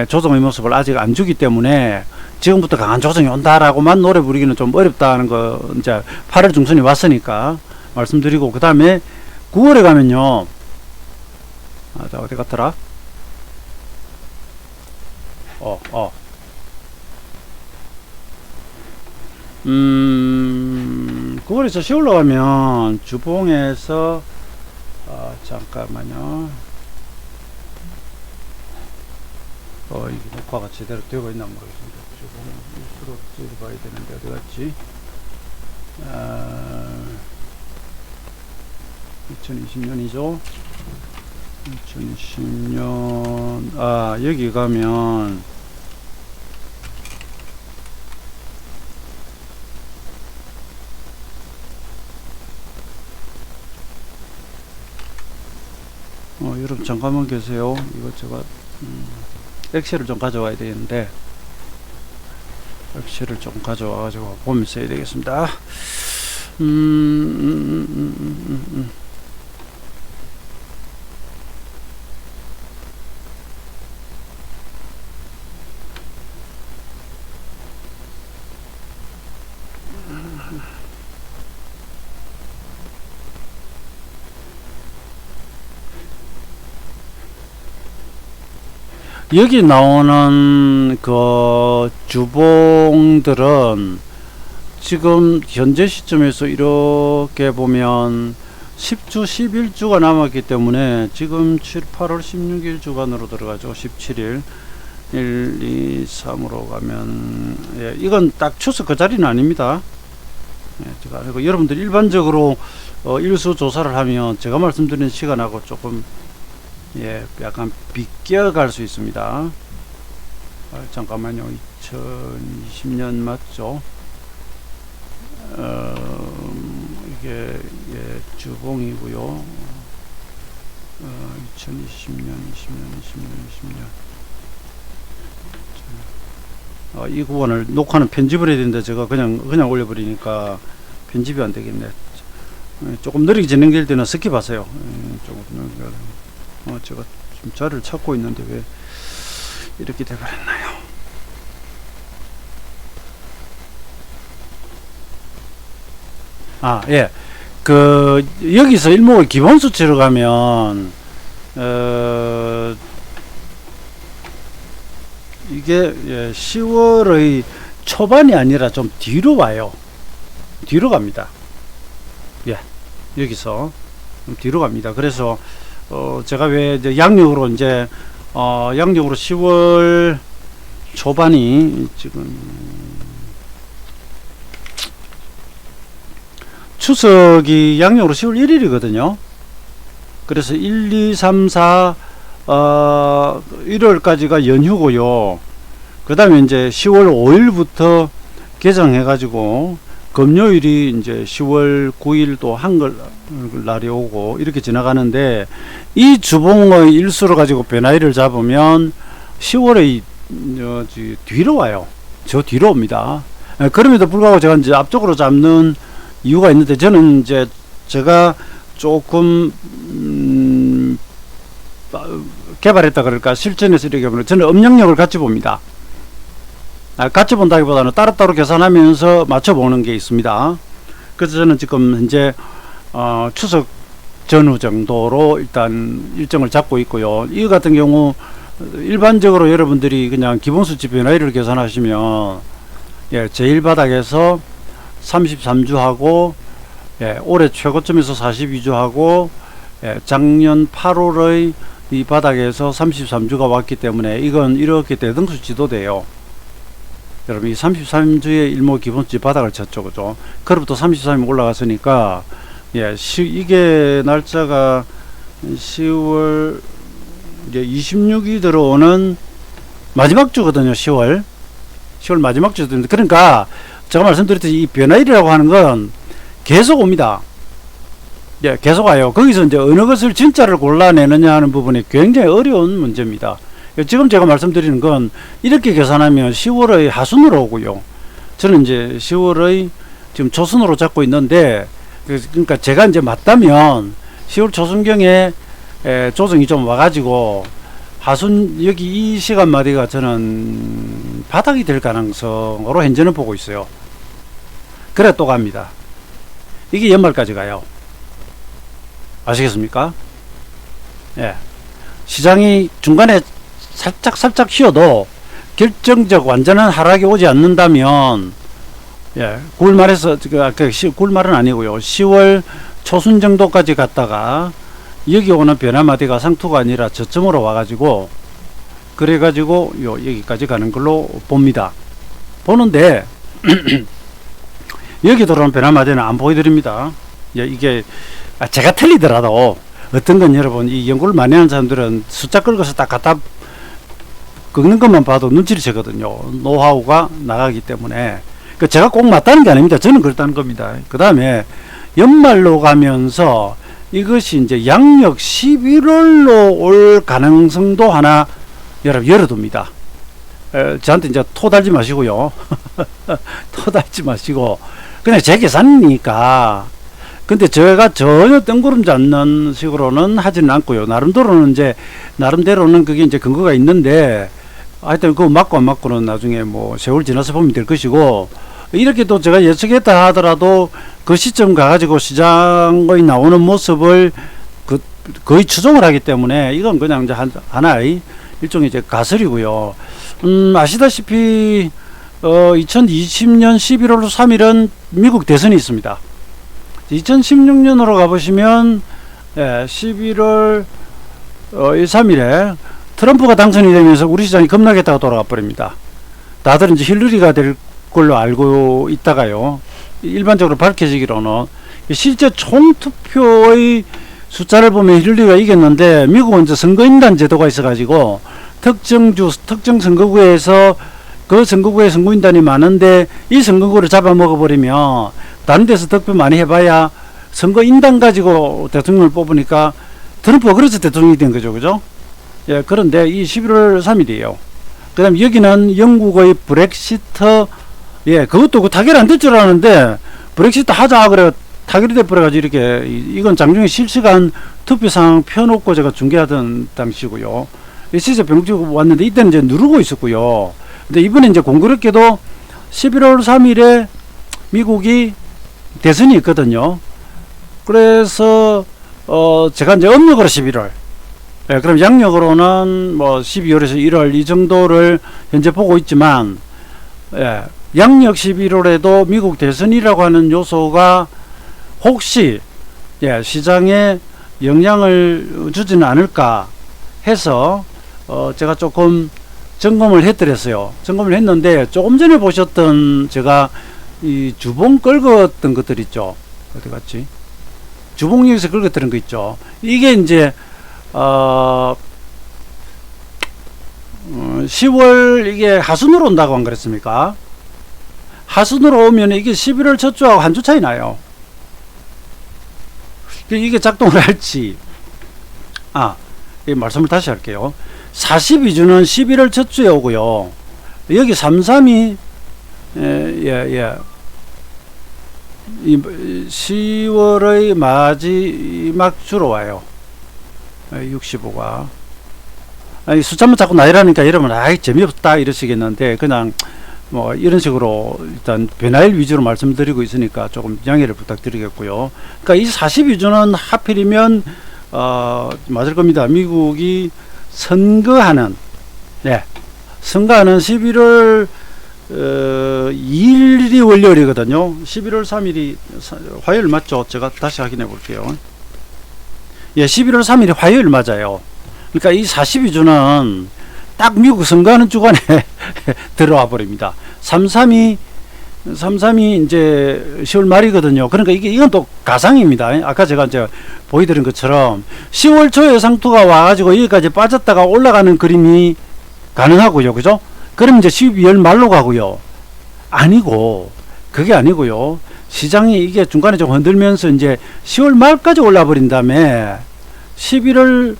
조정의 모습을 아직 안 주기 때문에 지금부터 강한 조정이 온다라고만 노래 부르기는 좀 어렵다는 거 이제 8월 중순이 왔으니까 말씀드리고 그 다음에 9월에 가면요. 자 어디 갔더라? 9월에서 10월로 가면 주봉에서 잠깐만요. 이게 녹화가 제대로 되고 있나 모르겠습니다. 주봉 일수로 찍어봐야 되는데 어디 갔지? 2020년이죠. 2020년 여기 가면 여러분 잠깐만 계세요. 이거 제가 엑셀을 좀 가져와야 되는데 엑셀을 좀 가져와 가지고 보면서 해야 되겠습니다. 여기 나오는 그 주봉들은 지금 현재 시점에서 이렇게 보면 10주, 11주가 남았기 때문에 지금 8월 16일 주간으로 들어가죠. 17일. 1, 2, 3으로 가면, 예, 이건 딱 추석 그 자리는 아닙니다. 예, 제가 그리고 여러분들 일반적으로 일수 조사를 하면 제가 말씀드린 시간하고 조금, 예, 약간 비껴갈 수 있습니다. 잠깐만요. 2020년 맞죠? 이게, 예, 주봉이고요. 2020년, 20년. 이 구간을 녹화는 편집을 해야 되는데 제가 그냥 올려버리니까 편집이 안 되겠네. 조금 느리게 진행될 때는 스킵하세요. 제가 지금 자리를 찾고 있는데 왜 이렇게 돼버렸나요? 예. 여기서 일목의 기본 수치로 가면, 이게, 예, 10월의 초반이 아니라 좀 뒤로 와요. 뒤로 갑니다. 예. 여기서 좀 뒤로 갑니다. 그래서, 제가 왜 이제 양력으로 10월 초반이 지금, 추석이 양력으로 10월 1일이거든요. 그래서 1, 2, 3, 4, 1월까지가 연휴고요. 그 다음에 이제 10월 5일부터 개장해가지고, 금요일이 이제 10월 9일 또 한글 날이 오고, 이렇게 지나가는데, 이 주봉의 일수를 가지고 변화일을 잡으면, 10월에 뒤로 와요. 저 뒤로 옵니다. 그럼에도 불구하고 제가 이제 앞쪽으로 잡는 이유가 있는데, 저는 이제 제가 조금 개발했다 그럴까, 실전에서 이렇게 보면 저는 음영력을 같이 봅니다. 같이 본다기보다는 따로따로 계산하면서 맞춰보는 게 있습니다. 그래서 저는 지금 현재 추석 전후 정도로 일단 일정을 잡고 있고요. 이 같은 경우 일반적으로 여러분들이 그냥 기본수치 변화일을 계산하시면, 예, 제1바닥에서 33주 하고, 예, 올해 최고점에서 42주 하고, 예, 작년 8월의 이 바닥에서 33주가 왔기 때문에 이건 이렇게 대등수치도 돼요. 여러분, 이 33주의 일목 기본수치 바닥을 쳤죠, 그죠? 그로부터 33이 올라갔으니까, 예, 이게 날짜가 10월 이제 26이 들어오는 마지막 주거든요. 10월 마지막 주거든요. 그러니까 제가 말씀드렸듯이 이 변화일이라고 하는 건 계속 옵니다. 예, 계속 와요. 거기서 이제 어느 것을 진짜를 골라내느냐 하는 부분이 굉장히 어려운 문제입니다. 지금 제가 말씀드리는 건 이렇게 계산하면 10월의 하순으로 오고요. 저는 이제 10월의 지금 초순으로 잡고 있는데, 그러니까 제가 이제 맞다면 10월 초순경에 조정이 좀 와가지고 하순 여기 이 시간마디가 저는 바닥이 될 가능성으로 현재는 보고 있어요. 그래 또 갑니다. 이게 연말까지 가요. 아시겠습니까? 예. 시장이 중간에 살짝 쉬어도 결정적 완전한 하락이 오지 않는다면, 예, 9월 말에서 9월 말은 아니고요. 10월 초순 정도까지 갔다가 여기 오는 변화마디가 상투가 아니라 저점으로 와가지고, 그래가지고 여기까지 가는 걸로 봅니다. 보는데 여기 들어오는 변화마디는 안 보여드립니다. 예, 이게 제가 틀리더라도 어떤 건 여러분, 이 연구를 많이 하는 사람들은 숫자 긁어서 딱 갖다 긁는 것만 봐도 눈치를 채거든요. 노하우가 나가기 때문에. 제가 꼭 맞다는 게 아닙니다. 저는 그렇다는 겁니다. 그 다음에 연말로 가면서 이것이 이제 양력 11월로 올 가능성도 하나 여러분 열어둡니다. 저한테 이제 토 달지 마시고요. 토 달지 마시고 그냥 제 계산이니까. 근데 제가 전혀 뜬구름 잡는 식으로는 하지는 않고요. 나름대로는 그게 이제 근거가 있는데, 하여튼 그거 맞고 안 맞고는 나중에 뭐 세월 지나서 보면 될 것이고, 이렇게 또 제가 예측했다 하더라도 그 시점 가가지고 시장의 나오는 모습을 거의 추정을 하기 때문에 이건 그냥 이제 하나의 일종의 이제 가설이고요. 아시다시피 2020년 11월 3일은 미국 대선이 있습니다. 2016년으로 가보시면, 예, 11월 3일에 트럼프가 당선이 되면서 우리 시장이 급락했다가 돌아가 버립니다. 다들 이제 힐러리가 될 걸로 알고 있다가요. 일반적으로 밝혀지기로는 실제 총투표의 숫자를 보면 힐러리가 이겼는데 미국은 이제 선거인단 제도가 있어가지고 특정 선거구에서 그 선거구에 선거인단이 많은데 이 선거구를 잡아먹어버리면 다른 데서 득표 많이 해봐야 선거인단 가지고 대통령을 뽑으니까 트럼프가 그래서 대통령이 된 거죠. 그죠? 예, 그런데 이 11월 3일이에요. 그 다음 여기는 영국의 브렉시트, 예, 그것도 그 타결 안 될 줄 알았는데 브렉시트 하자 그래 타결이 돼버려가지고 이렇게 이건 장중에 실시간 투표 상황 펴놓고 제가 중계하던 당시고요. 실제 병지고 왔는데 이때는 이제 누르고 있었고요. 근데 이번에 이제 공교롭게도 11월 3일에 미국이 대선이 있거든요. 그래서 제가 이제 음력으로 11월, 예, 그럼 양력으로는 뭐 12월에서 1월 이 정도를 현재 보고 있지만, 예, 양력 11월에도 미국 대선이라고 하는 요소가 혹시, 예, 시장에 영향을 주지는 않을까 해서 제가 조금 점검을 해드렸어요. 점검을 했는데 조금 전에 보셨던 제가 이 주봉 긁었던 것들 있죠. 어디 갔지? 주봉역에서 긁었던 거 있죠. 이게 이제 10월 이게 하순으로 온다고 안 그랬습니까? 하순으로 오면 이게 11월 첫 주하고 한 주 차이 나요. 이게 작동을 할지, 이 말씀을 다시 할게요. 42주는 11월 첫 주에 오고요. 여기 332, 이 10월의 마지막 주로 와요. 65가. 아니, 숫자만 자꾸 나열하니까 여러분, 아이, 재미없다 이러시겠는데, 그냥, 뭐, 이런 식으로 일단 변화일 위주로 말씀드리고 있으니까 조금 양해를 부탁드리겠고요. 그러니까 이 42주는 하필이면, 맞을 겁니다. 미국이 선거하는, 네, 선거하는 11월 2일이 월요일이거든요. 11월 3일이 화요일 맞죠? 제가 다시 확인해 볼게요. 예, 11월 3일이 화요일 맞아요. 그러니까 이 42주는 딱 미국 선거하는 주간에 들어와 버립니다. 332 이제 10월 말이거든요. 그러니까 이건 또 가상입니다. 아까 제가 이제 보여드린 것처럼 10월 초에 상투가 와가지고 여기까지 빠졌다가 올라가는 그림이 가능하고요. 그죠? 그럼 이제 12월 말로 가고요. 아니고, 그게 아니고요. 시장이 이게 중간에 좀 흔들면서 이제 10월 말까지 올라 버린 다음에 11월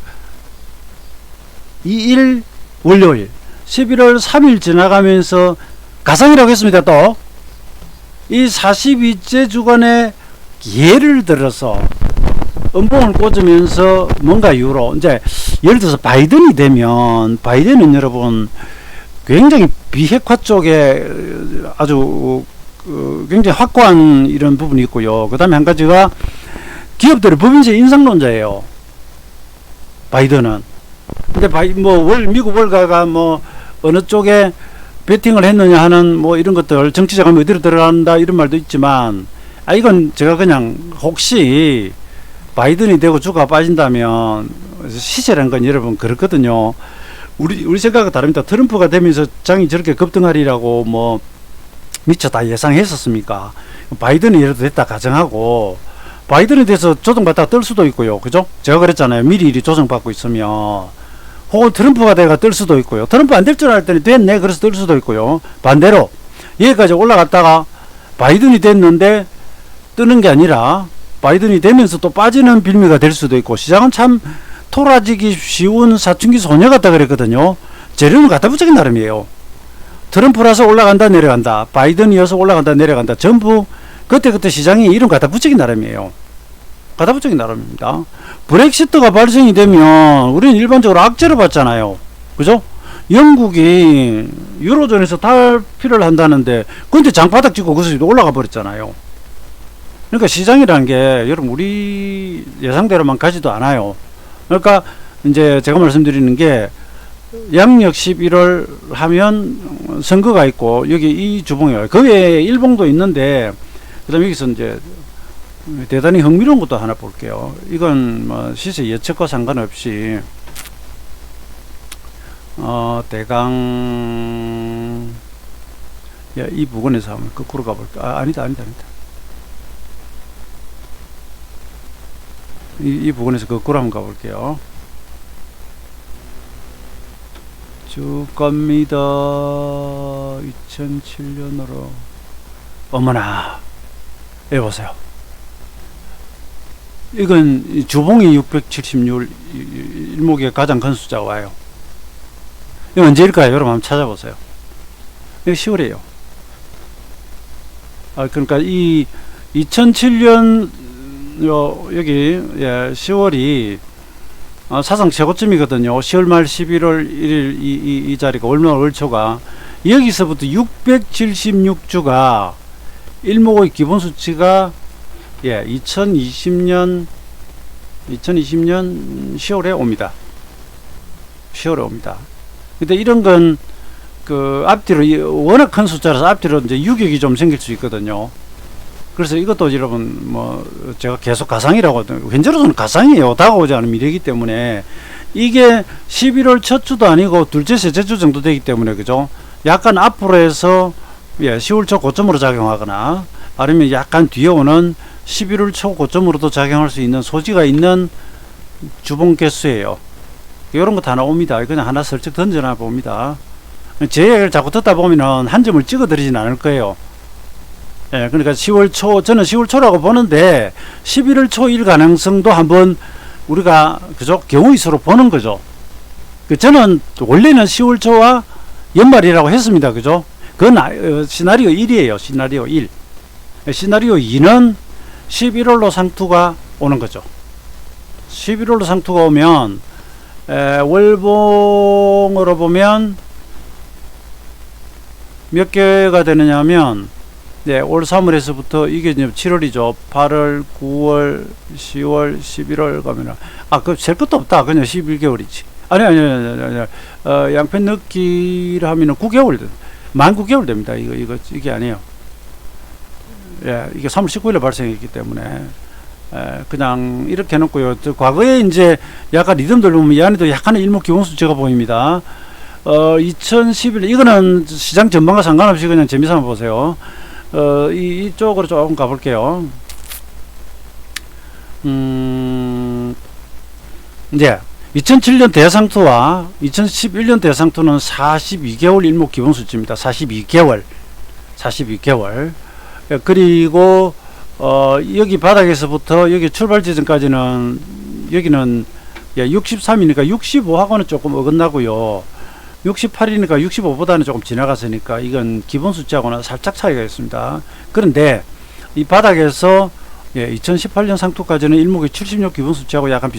2일 월요일, 11월 3일 지나가면서 가상이라고 했습니다. 또 이 42째 주간에 예를 들어서 음봉을 꽂으면서 뭔가 이유로 이제 예를 들어서 바이든이 되면 바이든은 여러분 굉장히 비핵화 쪽에 아주 굉장히 확고한 이런 부분이 있고요. 그 다음에 한 가지가 기업들의 법인세 인상론자예요. 바이든은. 근데 미국 월가가 뭐 어느 쪽에 베팅을 했느냐 하는 뭐 이런 것들, 정치자금이 어디로 들어간다 이런 말도 있지만, 이건 제가 그냥 혹시 바이든이 되고 주가가 빠진다면 시세라는 건 여러분 그렇거든요. 우리 생각과 다릅니다. 트럼프가 되면서 장이 저렇게 급등하리라고 뭐 미처 다 예상했었습니까? 바이든이 예를 들어 됐다 가정하고 바이든에 대해서 조정받다가 뜰 수도 있고요. 그죠? 제가 그랬잖아요. 미리 조정받고 있으면 혹은 트럼프가 돼가 뜰 수도 있고요. 트럼프 안 될 줄 알았더니 됐네. 그래서 뜰 수도 있고요. 반대로 여기까지 올라갔다가 바이든이 됐는데 뜨는 게 아니라 바이든이 되면서 또 빠지는 빌미가 될 수도 있고, 시장은 참 토라지기 쉬운 사춘기 소녀 같다 그랬거든요. 재료는 갖다 붙이기 나름이에요. 트럼프라서 올라간다 내려간다, 바이든이어서 올라간다 내려간다, 전부 그때 시장이 이름 갖다 붙이기 나름이에요. 갖다 붙이기 나름입니다. 브렉시트가 발생이 되면 우리는 일반적으로 악재를 받잖아요. 그죠? 영국이 유로존에서 탈피를 한다는데 근데 장바닥 찍고 그것이 올라가 버렸잖아요. 그러니까 시장이라는 게 여러분 우리 예상대로만 가지도 않아요. 그러니까 이제 제가 말씀드리는 게 양력 11월 하면 선거가 있고 여기 이 주봉이에요. 그 외에 일봉도 있는데 그다음에 여기서 이제 대단히 흥미로운 것도 하나 볼게요. 이건 뭐 시세 예측과 상관없이 대강, 예, 이 부근에서 한번 거꾸로 가볼까? 아니다. 이 부분에서 거꾸로 한번 가볼게요. 쭉 갑니다. 2007년으로. 어머나. 예, 보세요. 이건 주봉이 676, 일목의 가장 큰 숫자가 와요. 이거 언제일까요? 여러분 한번 찾아보세요. 이거 10월이에요. 그러니까 이 2007년 여기 10월이 사상 최고점이거든요. 10월 말 11월 1일 이 자리가 월말 월초가 여기서부터 676주가 일목의 기본 수치가 2020년 10월에 옵니다. 10월에 옵니다. 근데 이런 건 그 앞뒤로 워낙 큰 숫자라서 앞뒤로 이제 유격이 좀 생길 수 있거든요. 그래서 이것도 여러분 뭐 제가 계속 가상이라고 현재로서는 가상이에요. 다가오지 않은 미래이기 때문에 이게 11월 첫 주도 아니고 둘째 셋째 주 정도 되기 때문에 그죠? 약간 앞으로 해서 10월 초 고점으로 작용하거나 아니면 약간 뒤에 오는 11월 초 고점으로도 작용할 수 있는 소지가 있는 주봉 개수예요. 이런 거 다 나옵니다. 그냥 하나 슬쩍 던져놔 봅니다. 제 얘기를 자꾸 듣다 보면은 한 점을 찍어 드리진 않을 거예요. 예, 그러니까 10월 초, 저는 10월 초라고 보는데 11월 초일 가능성도 한번 우리가 그죠? 경우의 수로 보는 거죠. 저는 원래는 10월 초와 연말이라고 했습니다. 그죠? 그건 시나리오 1이에요. 시나리오 1. 시나리오 2는 11월로 상투가 오는 거죠. 11월로 상투가 오면 월봉으로 보면 몇 개가 되느냐 하면 올 3월에서부터 이게 이제 7월이죠. 8월, 9월, 10월, 11월 가면은 그 셀 것도 없다. 그냥 11개월이지. 아니 양편 넣기를 하면은 9개월 만 9개월 됩니다. 이게 아니에요. 예, 이게 3월 19일에 발생했기 때문에 그냥 이렇게 해놓고요. 과거에 이제 약간 리듬들 보면 이 안에도 약간의 일목 기본 수치가 보입니다. 2011 이거는 시장 전망과 상관없이 그냥 재미삼아 보세요. 이쪽으로 조금 가볼게요. 이제 2007년 대상투와 2011년 대상투는 42개월 일목 기본 수치입니다. 42개월. 그리고 여기 바닥에서부터 여기 출발 지점까지는 여기는 63이니까 65하고는 조금 어긋나고요. 68이니까 65보다는 조금 지나갔으니까 이건 기본 숫자하고는 살짝 차이가 있습니다. 그런데 이 바닥에서 2018년 상투까지는 일목의 76 기본 숫자하고 약간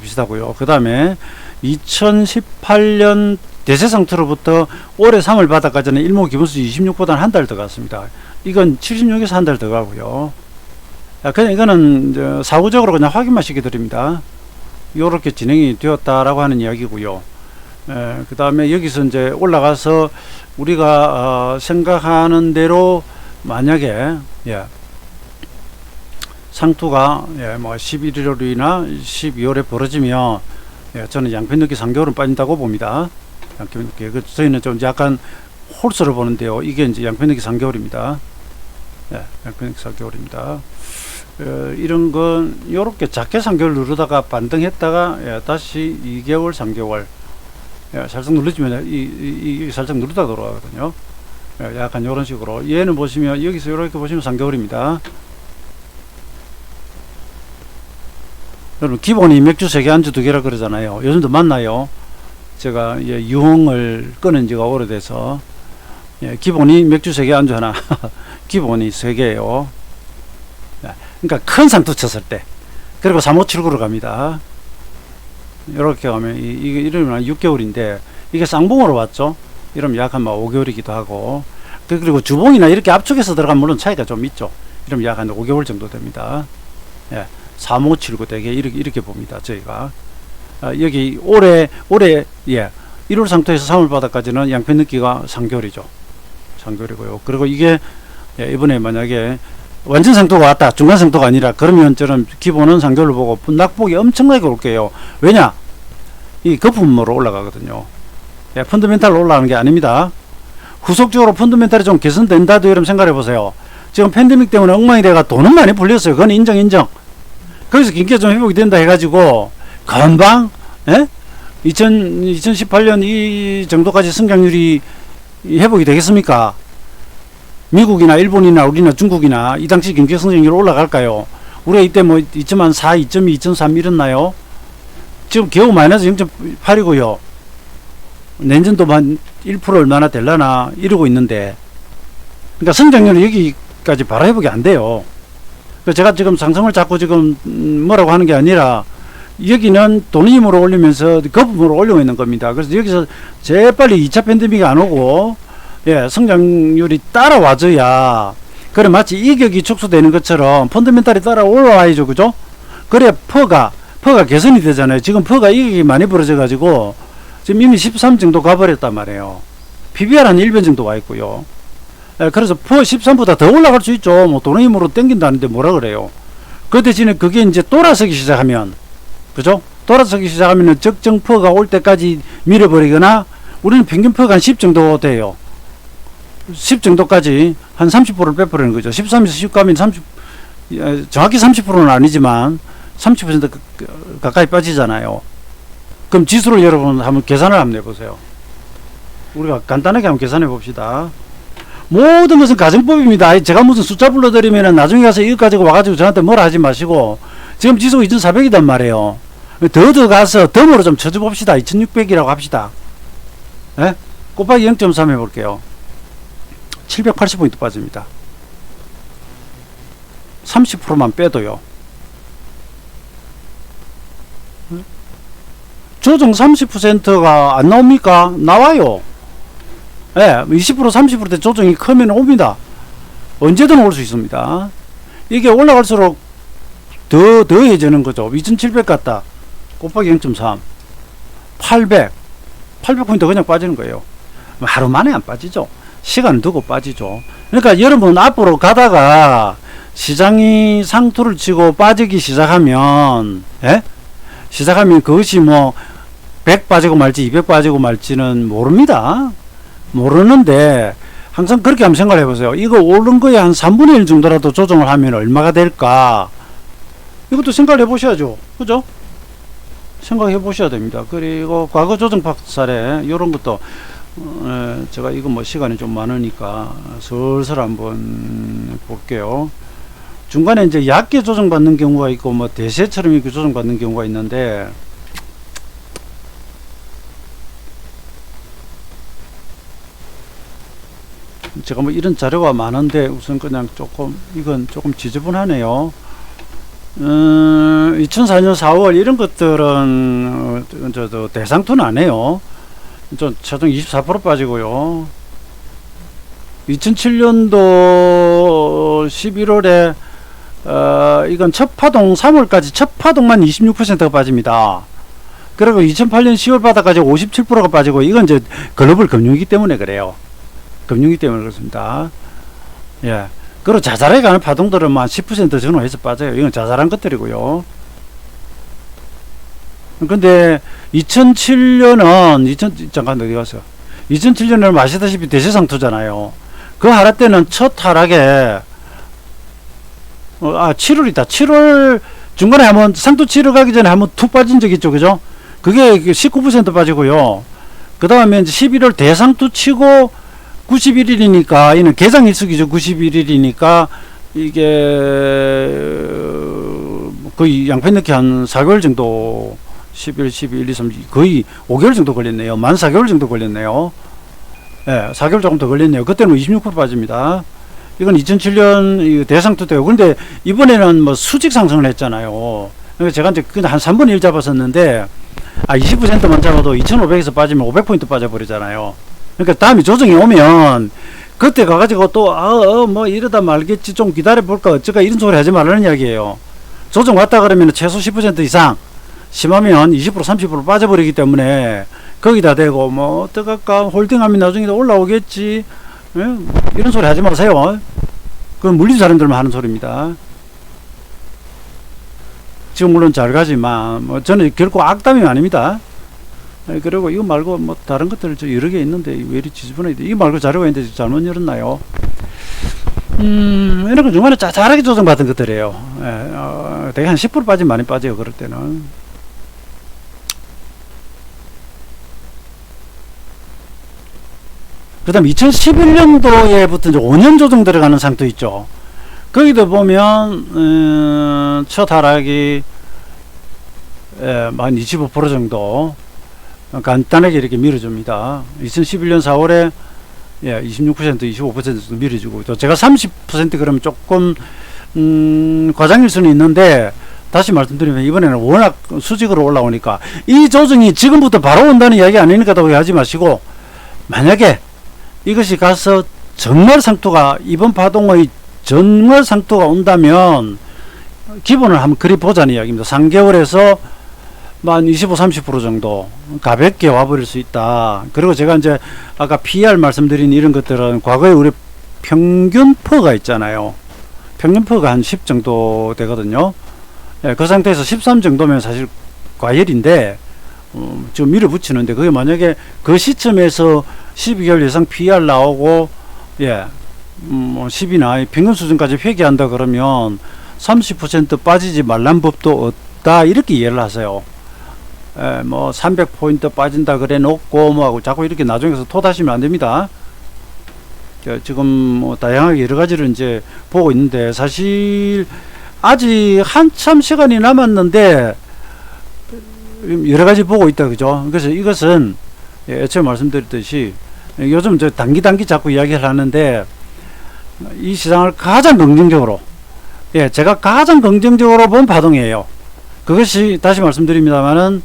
비슷하고요. 그 다음에 2018년 대세 상투로부터 올해 3월 바닥까지는 일목 기본 숫자 26보다는 한 달 더 갔습니다. 이건 76에서 한 달 더 가고요. 그냥 이거는 사후적으로 그냥 확인만 시켜드립니다. 이렇게 진행이 되었다라고 하는 이야기고요. 그 다음에 여기서 이제 올라가서 우리가 생각하는 대로 만약에 상투가 뭐 11월이나 12월에 벌어지면 저는 양편넣기 3개월은 빠진다고 봅니다. 양편넣기 저희는 좀 약간 홀수를 보는데요. 이게 이제 양편넣기 3개월입니다. 양편넣기 4개월입니다. 이런 건 요렇게 작게 3개월 누르다가 반등했다가 다시 2개월 3개월 살짝 누르지면 이 살짝 누르다 돌아가거든요. 약간 이런 식으로 얘는 보시면 여기서 이렇게 보시면 3개월입니다. 여러분 기본이 맥주 3개 안주 2개라 그러잖아요. 요즘도 맞나요? 제가 유흥을 끊은 지가 오래돼서 기본이 맥주 3개 안주 하나 기본이 3개예요. 그러니까 큰 상투 쳤을 때 그리고 3579로 갑니다. 이렇게 가면 이게 이러면 6개월인데 이게 쌍봉으로 왔죠. 이러면 약한 5개월이기도 하고 그리고 주봉이나 이렇게 앞쪽에서 들어가면 물론 차이가 좀 있죠. 이러면 약 한 5개월 정도 됩니다. 3579 되게 이렇게 봅니다. 저희가 여기 올해 1월 상토에서 3월 바닥까지는 양편넣기가 3개월이죠. 3개월이고요. 그리고 이게 이번에 만약에 완전 상토가 왔다. 중간 상토가 아니라 그러면 저는 기본은 3개월로 보고 낙폭이 엄청나게 올게요. 왜냐? 이 거품으로 올라가거든요. 예, 펀더멘탈로 올라가는 게 아닙니다. 후속적으로 펀더멘탈이 좀 개선된다도 여러분 생각해 보세요. 지금 팬데믹 때문에 엉망이 돼가 돈은 많이 불렸어요. 그건 인정. 거기서 경기가 좀 회복이 된다 해가지고 금방 2018년 이 정도까지 성장률이 회복이 되겠습니까? 미국이나 일본이나 우리나 중국이나 이 당시 경제 성장률 올라갈까요? 우리가 이때 뭐 2.4, 2.2, 2.3 이랬나요? 지금 겨우 마이너스 0.8이고요. 내년도만 1% 얼마나 될라나 이러고 있는데, 그러니까 성장률이 여기까지 바로 회복이 안 돼요. 제가 지금 상승을 자꾸 지금 뭐라고 하는 게 아니라 여기는 돈의 힘으로 올리면서 거품으로 올리고 있는 겁니다. 그래서 여기서 재빨리 2차 팬데믹이 안 오고 성장률이 따라와줘야, 그래 마치 이격이 축소되는 것처럼 펀더멘탈이 따라 올라와야죠. 그죠? 그래 퍼가 개선이 되잖아요. 지금 퍼가 이격이 많이 벌어져 가지고 지금 이미 13 정도 가버렸단 말이에요. PBR 한 1변 정도 와 있고요. 그래서 퍼 13보다 더 올라갈 수 있죠. 뭐 돈의 힘으로 땡긴다는데 뭐라 그래요. 그 대신에 그게 이제 돌아서기 시작하면, 그죠? 돌아서기 시작하면은 적정 퍼가 올 때까지 밀어버리거나, 우리는 평균 퍼가 한 10 정도 돼요. 10 정도까지 한 30%를 빼버리는 거죠. 13에서 10 가면 30, 정확히 30%는 아니지만 30% 가까이 빠지잖아요. 그럼 지수를 여러분 한번 계산을 한번 해보세요. 우리가 간단하게 한번 계산해 봅시다. 모든 것은 가정법입니다. 제가 무슨 숫자 불러드리면 나중에 가서 이거 가지고 와가지고 저한테 뭐라 하지 마시고, 지금 지수가 2400이단 말이에요. 더 가서 덤으로 좀 쳐줘봅시다. 2600이라고 합시다. 예? 곱하기 0.3 해볼게요. 780포인트 빠집니다. 30%만 빼도요. 조정 30%가 안 나옵니까? 나와요. 예, 20% 30%대 조정이 크면 옵니다. 언제든 올 수 있습니다. 이게 올라갈수록 더해지는 거죠. 2700 같다. 곱하기 0.3. 800포인트 그냥 빠지는 거예요. 하루 만에 안 빠지죠. 시간 두고 빠지죠. 그러니까 여러분 앞으로 가다가 시장이 상투를 치고 빠지기 시작하면, 시작하면 그것이 뭐 100 빠지고 말지 200 빠지고 말지는 모릅니다. 모르는데 항상 그렇게 한번 생각해 보세요. 이거 오른 거에 한 3분의 1 정도라도 조정을 하면 얼마가 될까? 이것도 생각해 보셔야죠. 그죠? 생각해 보셔야 됩니다. 그리고 과거 조정박 사례 이런 것도 제가 이거 뭐 시간이 좀 많으니까 슬슬 한번 볼게요. 중간에 이제 얕게 조정받는 경우가 있고 뭐 대세처럼 이렇게 조정받는 경우가 있는데, 제가 뭐 이런 자료가 많은데 우선 그냥 이건 조금 지저분하네요. 2004년 4월 이런 것들은 대상투는 안 해요. 최종 24% 빠지고요. 2007년도 11월에 이건 첫 파동 3월까지 첫 파동만 26%가 빠집니다. 그리고 2008년 10월 바닥까지 57%가 빠지고, 이건 이제 글로벌 금융위기 때문에 그래요. 금융위기 때문에 그렇습니다. 예. 그리고 자잘하게 가는 파동들은 만 10% 전후해서 빠져요. 이건 자잘한 것들이고요. 근데 2007년은 잠깐 어디 갔어? 2007년은 아시다시피 대세상투잖아요. 그 하락 때는 첫 하락에 7월이다. 7월 중간에 한번 상투 치러 가기 전에 한번 툭 빠진 적 있죠. 그죠? 그게 19% 빠지고요. 그 다음에 이제 11월 대상투 치고 91일이니까, 이는 개장 일수기죠. 91일이니까 이게 거의 양패 넣기 한 4개월 정도, 11, 12, 1, 2, 3, 거의 5개월 정도 걸렸네요. 만 4개월 정도 걸렸네요. 예, 4개월 조금 더 걸렸네요. 그때는 26% 빠집니다. 이건 2007년 대상투 때요. 근데 이번에는 뭐 수직 상승을 했잖아요. 그러니까 제가 이제 그냥 한 3분의 1 잡았었는데, 20%만 잡아도 2500에서 빠지면 500포인트 빠져버리잖아요. 그러니까 다음에 조정이 오면 그때 가가지고 또 뭐 이러다 말겠지, 좀 기다려볼까 어쩌까 이런 소리 하지 말라는 이야기예요. 조정 왔다 그러면 최소 10% 이상, 심하면 20% 30% 빠져버리기 때문에 거기다 대고 뭐 어떡할까, 홀딩하면 나중에 올라오겠지, 이런 소리 하지 마세요. 그건 물린 사람들만 하는 소리입니다. 지금 물론 잘 가지만 뭐 저는 결코 악담이 아닙니다. 그리고 이거 말고 뭐 다른 것들 저 여러 개 있는데 왜 이리 지저분해? 이거 말고 자료가 있는데 잘못 열었나요? 이런 건 중간에 짜잘하게 조정받은 것들이에요. 대개 한 10% 빠지면 많이 빠져요. 그럴 때는. 그 다음 2011년도에부터 이제 5년 조정 들어가는 상도 있죠. 거기도 보면, 첫 하락이, 한 25% 정도 간단하게 이렇게 밀어줍니다. 2011년 4월에 26%, 25% 정도 밀어주고, 또 제가 30% 그러면 조금, 과장일 수는 있는데, 다시 말씀드리면 이번에는 워낙 수직으로 올라오니까 이 조정이 지금부터 바로 온다는 이야기 아니니까 더 하지 마시고, 만약에 이것이 가서 정말 상투가, 이번 파동의 정말 상투가 온다면 기본을 한번 그리 보자는 이야기입니다. 3개월에서 한 25, 30% 정도 가볍게 와버릴 수 있다. 그리고 제가 이제 아까 PR 말씀드린 이런 것들은 과거에 우리 평균 퍼가 있잖아요. 평균 퍼가 한 10 정도 되거든요. 그 상태에서 13 정도면 사실 과열인데, 지금 밀어붙이는데, 그게 만약에 그 시점에서 12개월 예상 PR 나오고, 10이나 평균 수준까지 회귀한다 그러면 30% 빠지지 말란 법도 없다. 이렇게 이해를 하세요. 300포인트 빠진다 그래 놓고, 하고 자꾸 이렇게 나중에서 토다시면 안 됩니다. 지금 다양하게 여러 가지를 이제 보고 있는데, 사실 아직 한참 시간이 남았는데, 여러 가지 보고 있다. 그죠? 그래서 이것은, 애초에 말씀드렸듯이, 요즘 저 단기 자꾸 이야기를 하는데, 이 시장을 가장 긍정적으로, 제가 가장 긍정적으로 본 파동이에요. 그것이 다시 말씀드립니다만은,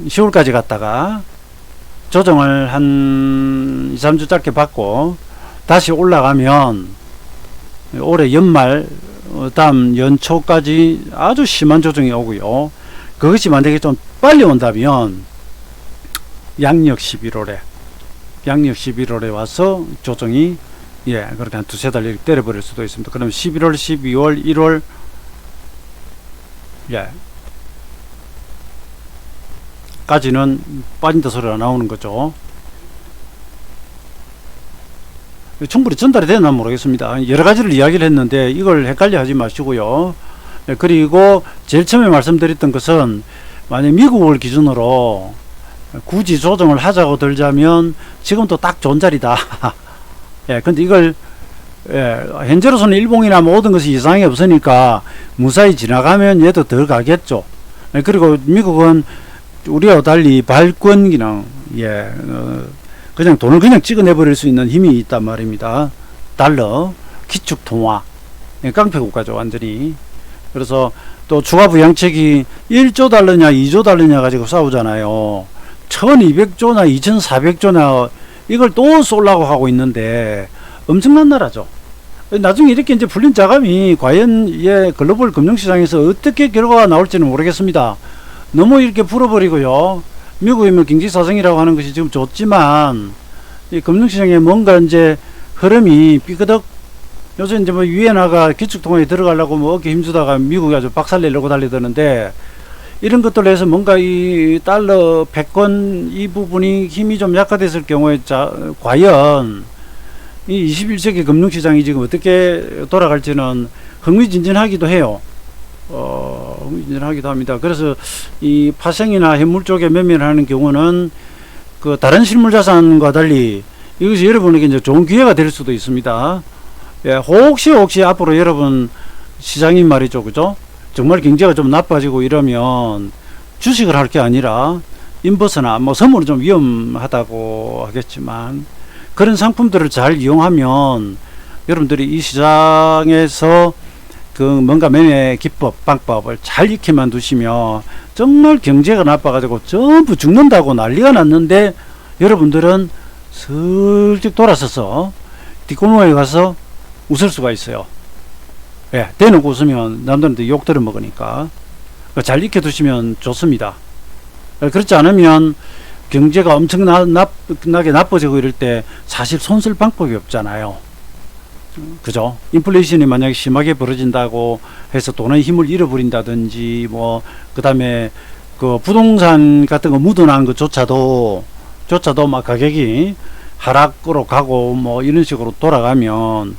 10월까지 갔다가 조정을 한 2, 3주 짧게 받고 다시 올라가면 올해 연말, 다음 연초까지 아주 심한 조정이 오고요. 그것이 만약에 좀 빨리 온다면 양력 11월에 와서 조정이 그렇게 한 두세 달 이렇게 때려버릴 수도 있습니다. 그럼 11월, 12월, 1월 까지는 빠진다 소리가 나오는 거죠. 충분히 전달이 되나 모르겠습니다. 여러 가지를 이야기를 했는데 이걸 헷갈려 하지 마시고요. 그리고 제일 처음에 말씀드렸던 것은, 만약 미국을 기준으로 굳이 조정을 하자고 들자면 지금도 딱 좋은 자리다. 근데 이걸 현재로서는 일봉이나 모든 것이 이상이 없으니까 무사히 지나가면 얘도 더 가겠죠. 그리고 미국은 우리와 달리 발권 기능, 그냥 돈을 그냥 찍어내버릴 수 있는 힘이 있단 말입니다. 달러, 기축통화, 깡패 국가죠, 완전히. 그래서 또 추가 부양책이 1조 달러냐 2조 달러냐 가지고 싸우잖아요. 1200조나 2400조나 이걸 또 쏠라고 하고 있는데 엄청난 나라죠. 나중에 이렇게 이제 풀린 자금이 과연 글로벌 금융시장에서 어떻게 결과가 나올지는 모르겠습니다. 너무 이렇게 풀어버리고요. 미국이면 경제사정이라고 하는 것이 지금 좋지만, 이 금융시장에 뭔가 이제 흐름이 삐그덕, 요새 이제 위엔화가 기축통화에 들어가려고 어깨 힘주다가 미국이 아주 박살내려고 달리드는데, 이런 것들로 해서 뭔가 이 달러 패권 이 부분이 힘이 좀 약화됐을 경우에 과연 이 21세기 금융시장이 지금 어떻게 돌아갈지는 흥미진진하기도 해요. 흥미진진하기도 합니다. 그래서 이 파생이나 현물 쪽에 매매를 하는 경우는 그 다른 실물자산과 달리 이것이 여러분에게 이제 좋은 기회가 될 수도 있습니다. 혹시 앞으로 여러분 시장인 말이죠, 그죠? 정말 경제가 좀 나빠지고 이러면 주식을 할 게 아니라 인버스나 선물은 좀 위험하다고 하겠지만 그런 상품들을 잘 이용하면 여러분들이 이 시장에서 그 뭔가 매매 기법, 방법을 잘 익혀만 두시면 정말 경제가 나빠가지고 전부 죽는다고 난리가 났는데 여러분들은 슬쩍 돌아서서 뒷골목에 가서 웃을 수가 있어요. 대놓고 웃으면 남들한테 욕 들어먹으니까 잘 익혀두시면 좋습니다. 그렇지 않으면 경제가 엄청나게 나빠지고 이럴 때 사실 손쓸 방법이 없잖아요. 그죠? 인플레이션이 만약에 심하게 벌어진다고 해서 돈의 힘을 잃어버린다든지 그 다음에 그 부동산 같은 거 묻어난 것조차도 막 가격이 하락으로 가고 뭐 이런 식으로 돌아가면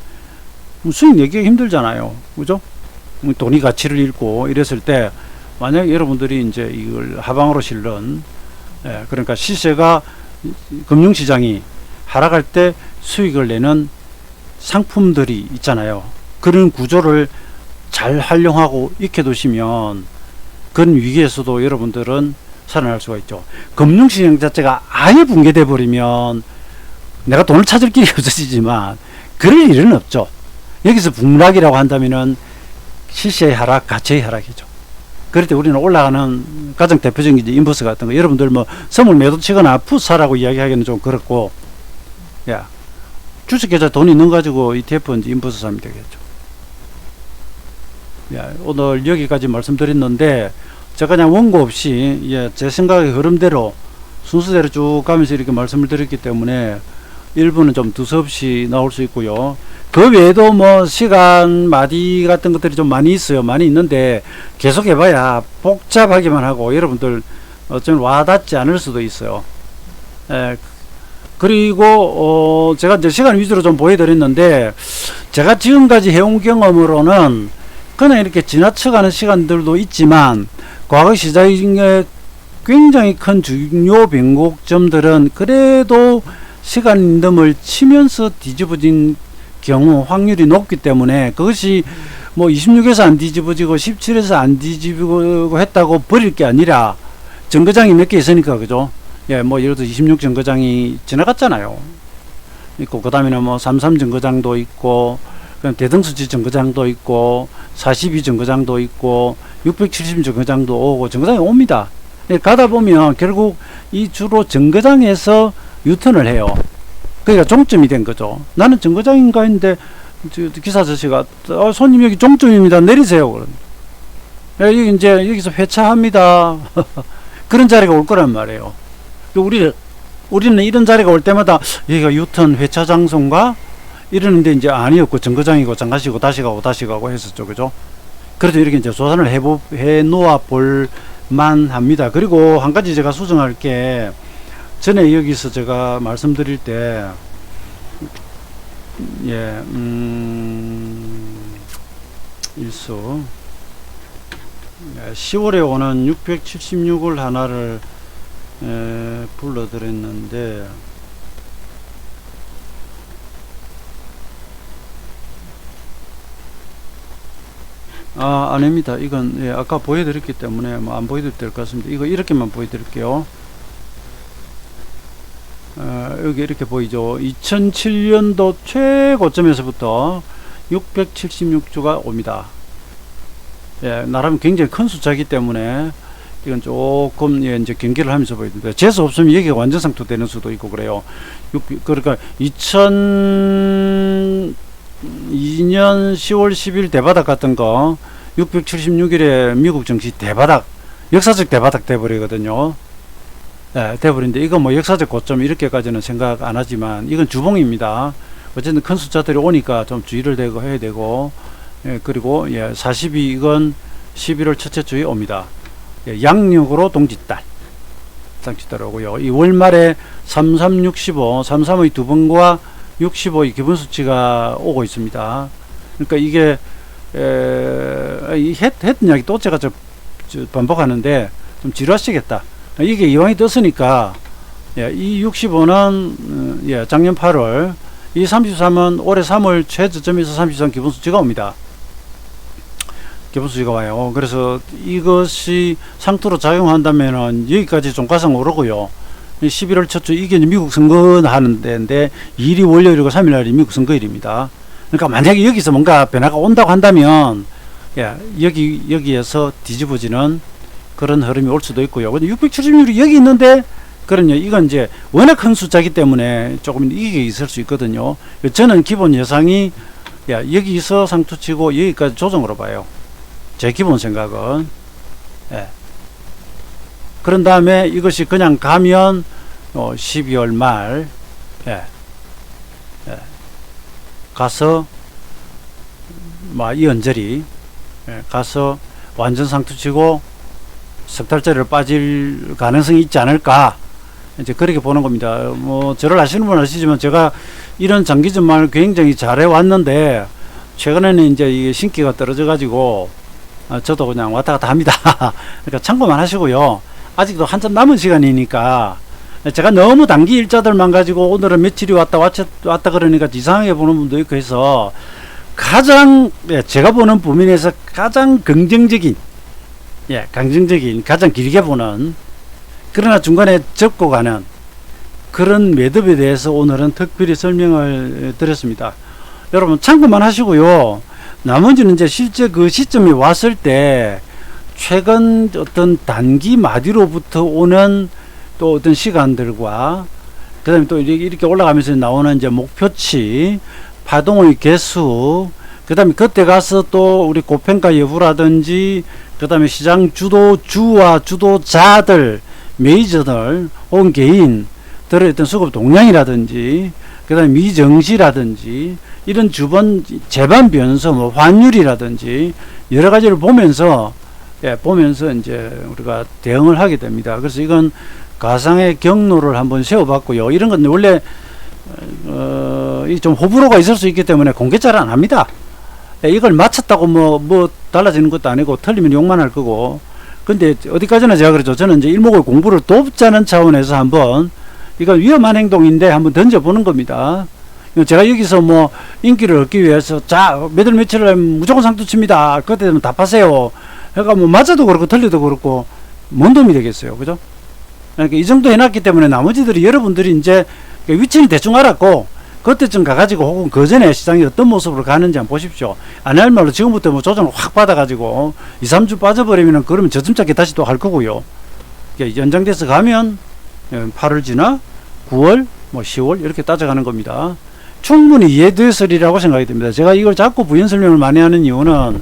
수익 내기 힘들잖아요. 그죠? 돈이 가치를 잃고 이랬을 때 만약에 여러분들이 이제 이걸 하방으로 실는 그러니까 시세가 금융시장이 하락할 때 수익을 내는 상품들이 있잖아요. 그런 구조를 잘 활용하고 익혀두시면 그런 위기에서도 여러분들은 살아날 수가 있죠. 금융시장 자체가 아예 붕괴돼 버리면 내가 돈을 찾을 길이 없어지지만 그럴 일은 없죠. 여기서 북락이라고 한다면은 시세의 하락, 가치의 하락이죠. 그럴 때 우리는 올라가는 가장 대표적인 이제 인버스 같은 거, 여러분들 뭐 선물 매도 치거나 풋사라고 이야기하기는 좀 그렇고, 야 주식계좌 돈 있는 거 가지고 ETF 이제 인버스 사면 되겠죠. 야, 오늘 여기까지 말씀드렸는데 제가 그냥 원고 없이 제 생각의 흐름대로 순서대로 쭉 가면서 이렇게 말씀을 드렸기 때문에 일부는 좀 두서없이 나올 수 있고요. 그 외에도 뭐 시간 마디 같은 것들이 좀 많이 있어요. 많이 있는데 계속 해봐야 복잡하기만 하고 여러분들 어쩌면 와닿지 않을 수도 있어요. 그리고 제가 이제 시간 위주로 좀 보여드렸는데 제가 지금까지 해온 경험으로는 그냥 이렇게 지나쳐가는 시간들도 있지만 과거 시장의 굉장히 큰 중요 변곡점들은 그래도 시간됨을 치면서 뒤집어진 경우 확률이 높기 때문에 그것이 뭐 26에서 안 뒤집어지고 17에서 안 뒤집어지고 했다고 버릴 게 아니라 정거장이 몇 개 있으니까 그죠? 뭐 예를 들어 26 정거장이 지나갔잖아요. 있고 그 다음에는 뭐 33 정거장도 있고 그럼 대등수지 정거장도 있고 42 정거장도 있고 670 정거장도 오고 정거장이 옵니다. 가다 보면 결국 이 주로 정거장에서 유턴을 해요. 그러니까 종점이 된 거죠. 나는 정거장인가 했는데 기사 아저씨가 손님 여기 종점입니다. 내리세요. 여기 이제 여기서 회차합니다. 그런 자리가 올 거란 말이에요. 우리는 이런 자리가 올 때마다 여기가 유턴 회차 장소인가 이러는데 이제 아니었고 정거장이고 장가시고 다시 가고 했었죠. 그죠? 그래도 이렇게 이제 조사를 해 놓아 볼 만합니다. 그리고 한 가지 제가 수정할 게 전에 여기서 제가 말씀드릴 때 일수 10월에 오는 676을 하나를 불러드렸는데 아닙니다. 이건 아까 보여드렸기 때문에 뭐 안 보여드릴 될 것 같습니다. 이거 이렇게만 보여드릴게요. 여기 이렇게 보이죠. 2007년도 최고점에서부터 676주가 옵니다. 나름 굉장히 큰 숫자이기 때문에 이건 조금 이제 경계를 하면서 보여드립니다. 재수 없으면 여기가 완전 상투되는 수도 있고 그래요. 그러니까 2002년 10월 10일 대바닥 같은 거 676일에 미국 증시 대바닥, 역사적 대바닥 돼버리거든요. 돼버린데 이거 뭐 역사적 고점 이렇게까지는 생각 안 하지만 이건 주봉입니다. 어쨌든 큰 숫자들이 오니까 좀 주의를 대고 해야 되고, 그리고 42 이건 11월 첫째 주에 옵니다. 양력으로 동짓달 오고요. 이 월말에 3365 33의 두 번과 65의 기본 수치가 오고 있습니다. 그러니까 이게 했던 이야기 또 제가 반복하는데 좀 지루하시겠다. 이게 이왕이 떴으니까 이 65는 작년 8월, 이 33은 올해 3월 최저점에서 33 기본수치가 옵니다. 기본수치가 와요. 그래서 이것이 상투로 작용한다면은 여기까지 종가상 오르고요. 11월 첫 주 이게 미국 선거 하는 데인데 2일이 월요일이고 3일날이 미국 선거일입니다. 그러니까 만약에 여기서 뭔가 변화가 온다고 한다면 여기에서 뒤집어지는 그런 흐름이 올 수도 있고요. 근데 676이 여기 있는데 그럼요. 이건 이제 워낙 큰 숫자이기 때문에 조금 이게 있을 수 있거든요. 저는 기본 예상이 여기서 상투치고 여기까지 조정으로 봐요. 제 기본 생각은. 그런 다음에 이것이 그냥 가면 12월 말 가서 이 언저리 가서 완전 상투치고 석 달짜리로 빠질 가능성이 있지 않을까, 이제 그렇게 보는 겁니다. 뭐 저를 아시는 분은 아시지만 제가 이런 장기 전망을 굉장히 잘해 왔는데 최근에는 이제 이 신기가 떨어져 가지고 저도 그냥 왔다 갔다 합니다. 그러니까 참고만 하시고요. 아직도 한참 남은 시간이니까 제가 너무 단기 일자들만 가지고 오늘은 며칠이 왔다 그러니까 이상하게 보는 분도 있고 해서 가장 제가 보는 범위에서 가장 긍정적인 가장 길게 보는, 그러나 중간에 접고 가는 그런 매듭에 대해서 오늘은 특별히 설명을 드렸습니다. 여러분 참고만 하시고요. 나머지는 이제 실제 그 시점이 왔을 때 최근 어떤 단기 마디로부터 오는 또 어떤 시간들과 그 다음에 또 이렇게 올라가면서 나오는 이제 목표치, 파동의 개수, 그 다음에 그때 가서 또 우리 고평가 여부라든지, 그 다음에 시장 주와 주도자들, 메이저들, 혹은 개인들의 어떤 수급 동향이라든지, 그 다음에 미정시라든지, 이런 주변 재반 변수, 뭐 환율이라든지, 여러 가지를 보면서 이제 우리가 대응을 하게 됩니다. 그래서 이건 가상의 경로를 한번 세워봤고요. 이런 건 원래 좀 호불호가 있을 수 있기 때문에 공개 잘 안 합니다. 이걸 맞췄다고 뭐 달라지는 것도 아니고 틀리면 욕만 할 거고. 근데 어디까지나 제가 그러죠. 저는 이제 일목의 공부를 돕자는 차원에서 한번 이건 위험한 행동인데 한번 던져보는 겁니다. 제가 여기서 뭐 인기를 얻기 위해서 자 몇월 며칠에 무조건 상투 칩니다. 그때 되면 답하세요. 그러니까 뭐 맞아도 그렇고 틀려도 그렇고 뭔 도움이 되겠어요. 그죠? 그러니까 이 정도 해놨기 때문에 나머지들이 여러분들이 이제 위치는 대충 알았고 그때쯤 가가지고 혹은 그 전에 시장이 어떤 모습으로 가는지 한번 보십시오. 아니야말로 지금부터 뭐 조정을 확 받아가지고 2, 3주 빠져버리면은 그러면 저점 잡기 다시 또 할 거고요. 그러니까 연장돼서 가면 8월 지나 9월 뭐 10월 이렇게 따져가는 겁니다. 충분히 이해되었으리라고 생각이 듭니다. 제가 이걸 자꾸 부연 설명을 많이 하는 이유는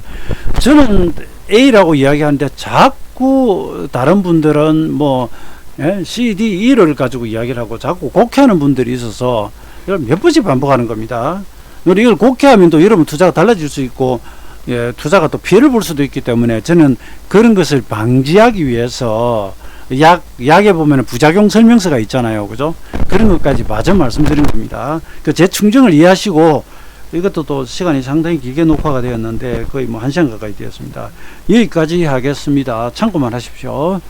저는 A라고 이야기하는데 자꾸 다른 분들은 뭐 C, D, E를 가지고 이야기를 하고 자꾸 곡해하는 분들이 있어서 이걸 몇 번씩 반복하는 겁니다. 이걸 곡해하면 또 여러분 투자가 달라질 수 있고 투자가 또 피해를 볼 수도 있기 때문에 저는 그런 것을 방지하기 위해서 약에 보면 부작용 설명서가 있잖아요. 그죠? 그런 것까지 마저 말씀드린 겁니다. 그 제 충정을 이해하시고 이것도 또 시간이 상당히 길게 녹화가 되었는데 거의 뭐 1시간 가까이 되었습니다. 여기까지 하겠습니다. 참고만 하십시오.